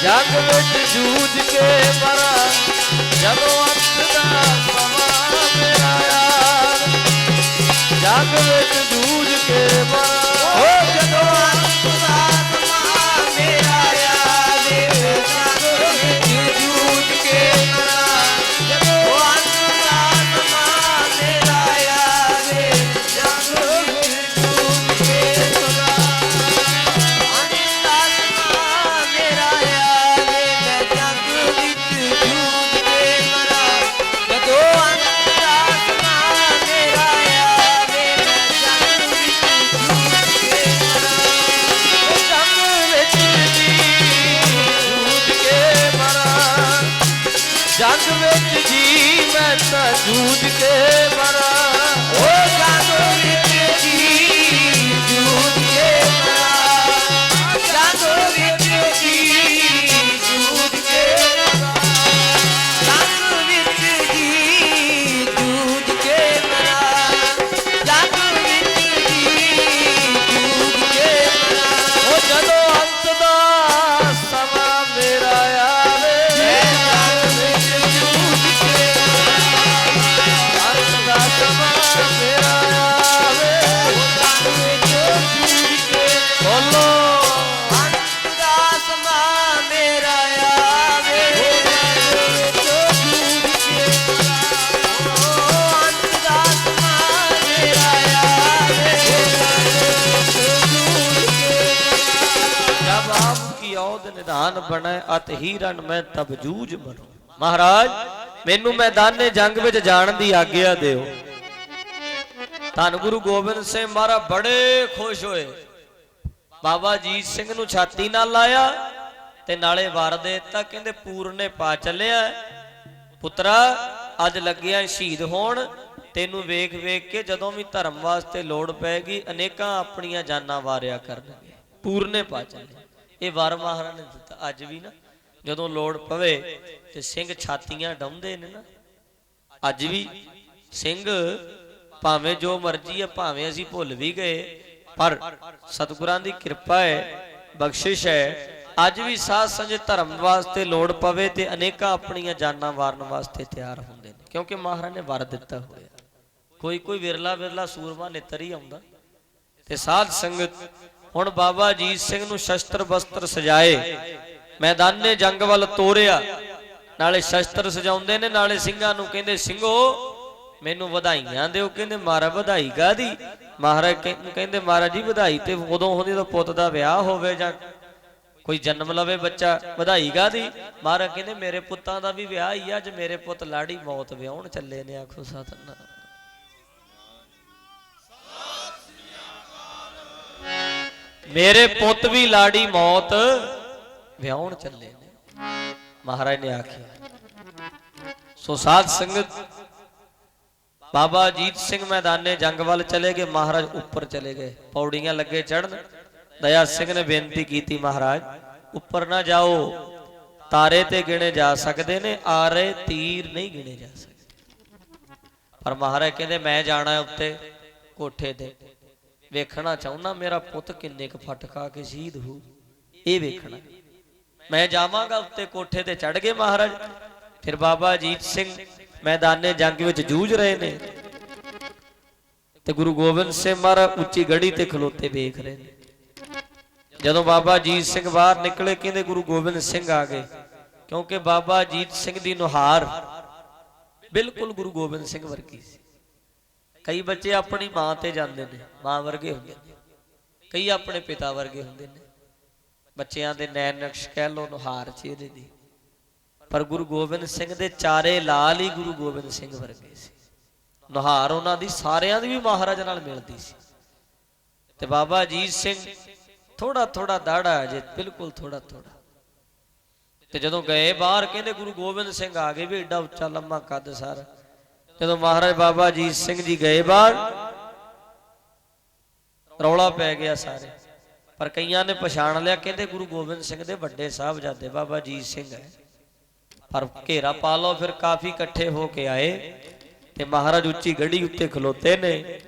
जंग विच जूझ के मरा। जदों अंत दा समा मेरा आवे, जंग विच जूझ के मरा। ओ जदों अंत दा समा मेरा आवे, जंग विच जूझ के मरा। जदों अंत दा समा मेरा आवे, जंग विच जूझ के मरा। अंत दा समा मेरा आवे, मैं जंग विच जूझ के मरा। जदों अंत दा समा मेरा आवे, मैं जंग विच जूझ के मरा। ओ जंग विच जी जूझ के मरा। जंग विच जी मैं तां जूझ के मरा। ओ जंग विच जी जूझ के मरा। जंग विच जी जूझ के मरा। जंग विच जी जूझ के मरा। जंग विच जी जूझ के मरा। ओ जदों अंत दा समा मेरा आवे, जंग विच जूझ के मरा। अंत दा समा मेरा आवे, जंग विच जूझ के बोलो। अंत दा समा मेरा आवे, जंग विच जूझ के मरा। ओ अंत दा समा मेरा आवे, जंग विच जूझ के मरा। जब आपकी औद निधान बने अत ही रण में तब जूझ मरो। महाराज मैनू मैदाने जंग विच जाण दी आग्या दिओ। धन गुरु गोबिंद सिंह महाराज बड़े खुश होए। बाबा अजीत सिंह नू छाती नाल लाया ते नाले वार दे दित्ता। कहंदे पूरने पा चलिया पुत्रा, अज लग्गिया शहीद होण। तेनू वेख वेख के जदों भी धर्म वास्ते लोड़ पैगी अनेकां अपनियां जानां वारिया करनगे। ਪੂਰਨੇ ਪਾ ਚੱਲੇ। ਇਹ ਵਰ ਮਹਾਰਾਜ ਨੇ ਦਿੱਤਾ। ਅੱਜ ਵੀ ਨਾ ਜਦੋਂ ਲੋੜ ਪਵੇ ਤੇ ਸਿੰਘ ਛਾਤੀਆਂ ਡਾਉਂਦੇ ਨੇ ਨਾ, ਅੱਜ ਵੀ ਸਿੰਘ ਭਾਵੇਂ ਜੋ ਮਰਜ਼ੀ ਹੈ, ਭਾਵੇਂ ਅਸੀਂ ਭੁੱਲ ਵੀ ਗਏ, ਪਰ ਸਤਿਗੁਰਾਂ ਦੀ ਕਿਰਪਾ ਹੈ, ਬਖਸ਼ਿਸ਼ ਹੈ, ਅੱਜ ਵੀ ਸਾਧ ਸੰਗਤ ਧਰਮ ਵਾਸਤੇ ਲੋੜ ਪਵੇ ਤੇ ਅਨੇਕਾਂ ਆਪਣੀਆਂ ਜਾਨਾਂ ਵਾਰਨ ਵਾਸਤੇ ਤਿਆਰ ਹੁੰਦੇ ਨੇ, ਕਿਉਂਕਿ ਮਹਾਰਾਜ ਨੇ ਵਰ ਦਿੱਤਾ ਹੋਇਆ। ਕੋਈ ਕੋਈ ਵਿਰਲਾ ਵਿਰਲਾ ਸੂਰਮਾ ਨਿੱਤਰ ਹੀ ਆਉਂਦਾ। ਤੇ ਸਾਧ ਸੰਗਤ ਹੁਣ ਬਾਬਾ ਅਜੀਤ ਸਿੰਘ ਨੂੰ ਸ਼ਸਤਰ ਬਸਤਰ ਸਜਾਏ, ਮੈਦਾਨੇ ਜੰਗ ਵੱਲ ਤੋਰਿਆ, ਨਾਲੇ ਸ਼ਸਤਰ ਸਜਾਉਂਦੇ ਨੇ, ਨਾਲੇ ਸਿੰਘਾਂ ਨੂੰ ਕਹਿੰਦੇ ਸਿੰਘੋ ਮੈਨੂੰ ਵਧਾਈਆਂ ਦਿਓ। ਕਹਿੰਦੇ ਮਹਾਰਾਜ ਵਧਾਈ ਕਾਹਦੀ? ਮਹਾਰਾਜ ਕਹਿੰਦੇ ਮਹਾਰਾਜ ਜੀ ਵਧਾਈ ਤੇ ਉਦੋਂ ਹੁੰਦੀ ਜਦੋਂ ਪੁੱਤ ਦਾ ਵਿਆਹ ਹੋਵੇ ਜਾਂ ਕੋਈ ਜਨਮ ਲਵੇ ਬੱਚਾ, ਵਧਾਈ ਕਾਹਦੀ? ਮਹਾਰਾਜ ਕਹਿੰਦੇ ਮੇਰੇ ਪੁੱਤਾਂ ਦਾ ਵੀ ਵਿਆਹ ਹੀ ਆ, ਅੱਜ ਮੇਰੇ ਪੁੱਤ ਲਾੜੀ ਮੌਤ ਵਿਆਹਣ ਚੱਲੇ ਨੇ। ਆਖੋ ਸਤਿਨਾਮ। ਮੇਰੇ ਪੁੱਤ ਵੀ ਲਾੜੀ ਮੌਤ ਵਿਆਹਣ ਚੱਲੇ ਨੇ, ਮਹਾਰਾਜ ਨੇ ਆਖਿਆ। ਸੋ ਸਾਧ ਸੰਗਤ ਬਾਬਾ ਅਜੀਤ ਸਿੰਘ ਮੈਦਾਨੇ ਜੰਗ ਵੱਲ ਚਲੇ ਗਏ। ਮਹਾਰਾਜ ਉੱਪਰ ਚਲੇ ਗਏ, ਪੌੜੀਆਂ ਲੱਗੇ ਚੜਨ। ਦਇਆ ਸਿੰਘ ਨੇ ਬੇਨਤੀ ਕੀਤੀ ਮਹਾਰਾਜ ਉੱਪਰ ਨਾ ਜਾਓ, ਤਾਰੇ ਤੇ ਗਿਣੇ ਜਾ ਸਕਦੇ ਨੇ, ਆਰੇ ਤੀਰ ਨਹੀਂ ਗਿਣੇ ਜਾ ਸਕਦੇ। ਪਰ ਮਹਾਰਾਜ ਕਹਿੰਦੇ ਮੈਂ ਜਾਣਾ ਉੱਤੇ ਕੋਠੇ ਤੇ, ਵੇਖਣਾ ਚਾਹੁੰਦਾ ਮੇਰਾ ਪੁੱਤ ਕਿੰਨੇ ਕੁ ਫਟ ਖਾ ਕੇ ਸ਼ਹੀਦ ਹੋ, ਇਹ ਵੇਖਣਾ। ਮੈਂ ਜਾਵਾਂਗਾ ਉੱਤੇ ਕੋਠੇ ਤੇ। ਚੜ ਗਏ ਮਹਾਰਾਜ। ਫਿਰ ਬਾਬਾ ਅਜੀਤ ਸਿੰਘ ਮੈਦਾਨੇ ਜੰਗ ਵਿੱਚ ਜੂਝ ਰਹੇ ਨੇ ਤੇ ਗੁਰੂ ਗੋਬਿੰਦ ਸਿੰਘ ਮਹਾਰਾਜ ਉੱਚੀ ਗੜੀ ਤੇ ਖਲੋਤੇ ਵੇਖ ਰਹੇ ਨੇ। ਜਦੋਂ ਬਾਬਾ ਅਜੀਤ ਸਿੰਘ ਬਾਹਰ ਨਿਕਲੇ, ਕਹਿੰਦੇ ਗੁਰੂ ਗੋਬਿੰਦ ਸਿੰਘ ਆ ਗਏ, ਕਿਉਂਕਿ ਬਾਬਾ ਅਜੀਤ ਸਿੰਘ ਦੀ ਨੁਹਾਰ ਬਿਲਕੁਲ ਗੁਰੂ ਗੋਬਿੰਦ ਸਿੰਘ ਵਰਗੀ ਸੀ। ਕਈ ਬੱਚੇ ਆਪਣੀ ਮਾਂ ਤੇ ਜਾਂਦੇ ਨੇ, ਮਾਂ ਵਰਗੇ ਹੁੰਦੇ ਨੇ, ਕਈ ਆਪਣੇ ਪਿਤਾ ਵਰਗੇ ਹੁੰਦੇ ਨੇ, ਬੱਚਿਆਂ ਦੇ ਨੈਣ ਨਕਸ਼ ਕਹਿ ਲੋ, ਨੁਹਾਰ ਚਿਹਰੇ ਦੀ। ਪਰ ਗੁਰੂ ਗੋਬਿੰਦ ਸਿੰਘ ਦੇ ਚਾਰੇ ਲਾਲ ਹੀ ਗੁਰੂ ਗੋਬਿੰਦ ਸਿੰਘ ਵਰਗੇ ਸੀ। ਨੁਹਾਰ ਉਹਨਾਂ ਦੀ ਸਾਰਿਆਂ ਦੀ ਵੀ ਮਹਾਰਾਜ ਨਾਲ ਮਿਲਦੀ ਸੀ। ਤੇ ਬਾਬਾ ਅਜੀਤ ਸਿੰਘ ਥੋੜਾ ਥੋੜਾ ਦਾੜਾ ਜੇ, ਬਿਲਕੁਲ ਥੋੜਾ ਥੋੜਾ। ਤੇ ਜਦੋਂ ਗਏ ਬਾਹਰ, ਕਹਿੰਦੇ ਗੁਰੂ ਗੋਬਿੰਦ ਸਿੰਘ ਆ ਗਏ ਵੀ ਏਡਾ ਉੱਚਾ ਲੰਮਾ ਕੱਦ ਸਾਰਾ। ਜਦੋਂ ਮਹਾਰਾਜ ਬਾਬਾ ਅਜੀਤ ਸਿੰਘ ਜੀ ਗਏ ਬਾਹਰ, ਰੌਲਾ ਪੈ ਗਿਆ ਸਾਰੇ। ਪਰ ਕਈਆਂ ਨੇ ਪਛਾਣ ਲਿਆ, ਕਹਿੰਦੇ ਗੁਰੂ ਗੋਬਿੰਦ ਸਿੰਘ ਦੇ ਵੱਡੇ ਸਾਹਿਬਜ਼ਾਦੇ ਬਾਬਾ ਅਜੀਤ ਸਿੰਘ ਹੈ। ਪਰ ਘੇਰਾ ਪਾ ਲਓ, ਫਿਰ ਕਾਫੀ ਇਕੱਠੇ ਹੋ ਕੇ ਆਏ ਤੇ ਮਹਾਰਾਜ ਉੱਚੀ ਗੜੀ ਉੱਤੇ ਖਲੋਤੇ ਨੇ।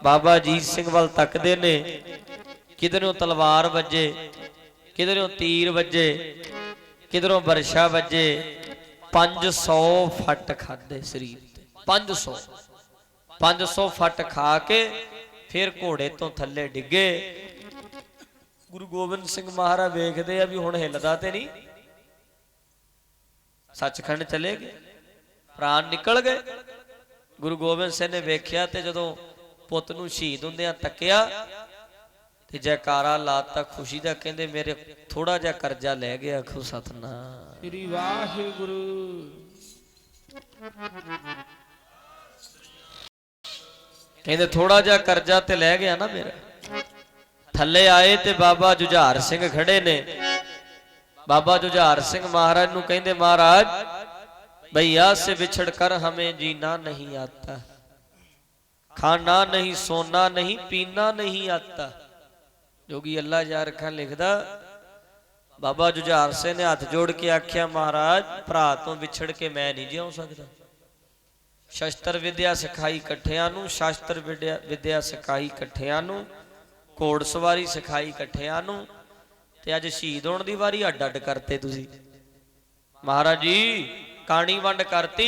ਬਾਬਾ ਅਜੀਤ ਸਿੰਘ ਵੱਲ ਤੱਕਦੇ ਨੇ, ਕਿਧਰੋਂ ਤਲਵਾਰ ਵੱਜੇ, ਕਿਧਰੋਂ ਤੀਰ ਵੱਜੇ, ਕਿਧਰੋਂ ਵਰਸ਼ਾ ਵੱਜੇ। 500 ਫੱਟ ਖਾਦੇ ਸਰੀਰ ਤੇ, 500 ਫੱਟ ਖਾ ਕੇ ਫਿਰ ਘੋੜੇ ਤੋਂ ਥੱਲੇ ਡਿੱਗੇ। ਗੁਰੂ ਗੋਬਿੰਦ ਸਿੰਘ ਮਹਾਰਾਜ ਵੇਖਦੇ ਆ ਵੀ ਹੁਣ ਹਿੱਲਦਾ ਤੇ ਨਹੀਂ, ਸੱਚਖੰਡ ਚਲੇ ਗਏ, ਪ੍ਰਾਣ ਨਿਕਲ ਗਏ। ਗੁਰੂ ਗੋਬਿੰਦ ਸਿੰਘ ਨੇ ਵੇਖਿਆ ਤੇ ਜਦੋਂ ਪੁੱਤ ਨੂੰ ਸ਼ਹੀਦ ਹੁੰਦਿਆਂ ਤੱਕਿਆ ਤੇ ਜੈਕਾਰਾ ਲਾਤਾ ਖੁਸ਼ੀ ਦਾ। ਕਹਿੰਦੇ ਮੇਰੇ ਥੋੜਾ ਜਿਹਾ ਕਰਜ਼ਾ ਲੈ ਗਿਆ। ਆਖੋ ਸਤਨਾਮ ਸ੍ਰੀ ਵਾਹਿਗੁਰੂ। ਕਹਿੰਦੇ ਥੋੜਾ ਜਿਹਾ ਕਰਜ਼ਾ ਤੇ ਲੈ ਗਿਆ ਨਾ ਮੇਰਾ। ਥੱਲੇ ਆਏ ਤੇ ਬਾਬਾ ਜੁਝਾਰ ਸਿੰਘ ਖੜੇ ਨੇ। ਬਾਬਾ ਜੁਝਾਰ ਸਿੰਘ ਮਹਾਰਾਜ ਨੂੰ ਕਹਿੰਦੇ ਮਹਾਰਾਜ भैया से बिछड़ कर हमें जीना नहीं आता, खाना नहीं, सोना नहीं, पीना नहीं आता। जोगी अल्लाह जार खान लिखदा बाबा जुझार सिंह ने हाथ जोड़ के आख्या महाराज भरा तो विछड़ के मैं नहीं जिउ सकदा। शस्त्र विद्या सिखाई इकट्ठियां नूं, शास्त्र विद्या सिखाई इकट्ठियां नूं, घोड़ सवारी सिखाई इकट्ठियां नूं, ते अज शहीद होण दी वारी अड्ड अड्ड करते तुसी। महाराज जी काणी वंड करती,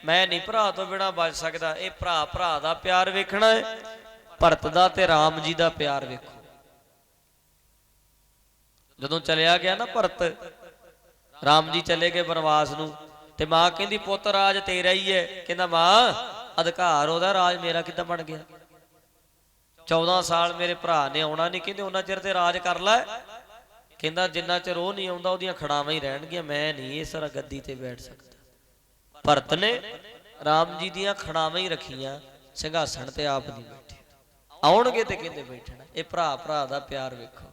मैं नहीं भरा तो बिना बच सकता। ये भरा भरा दा प्यार वेखना है, भरत दा ते राम जी दा प्यार वेखो। जदों चलिया गया ना भरत, राम जी चले गए बनवास नूं ते मां कहंदी पुत्त राज तेरा ही है। कहंदा मां अधिकार ओहदा, राज मेरा किदां बन गया? 14 साल मेरे भरा ने आउणा नहीं। कहंदे उन्ना चिर ते राज कर लै। कहंदा जिन्ना चिर ओह नहीं आउंदा ओहदियां खड़ावां ही रहणगीਆਂ, मैं नहीं इस गद्दी ते बैठ सकता। भरत ने राम जी दियां खड़ावां ही रखियां, ਸਿੰਘਾਸਣ ਤੇ ਆਪ नहीं बैठे। ਆਉਣਗੇ ਤੇ ਕਹਿੰਦੇ बैठना। ਇਹ ਭਰਾ ਭਰਾ ਦਾ प्यार वेखो।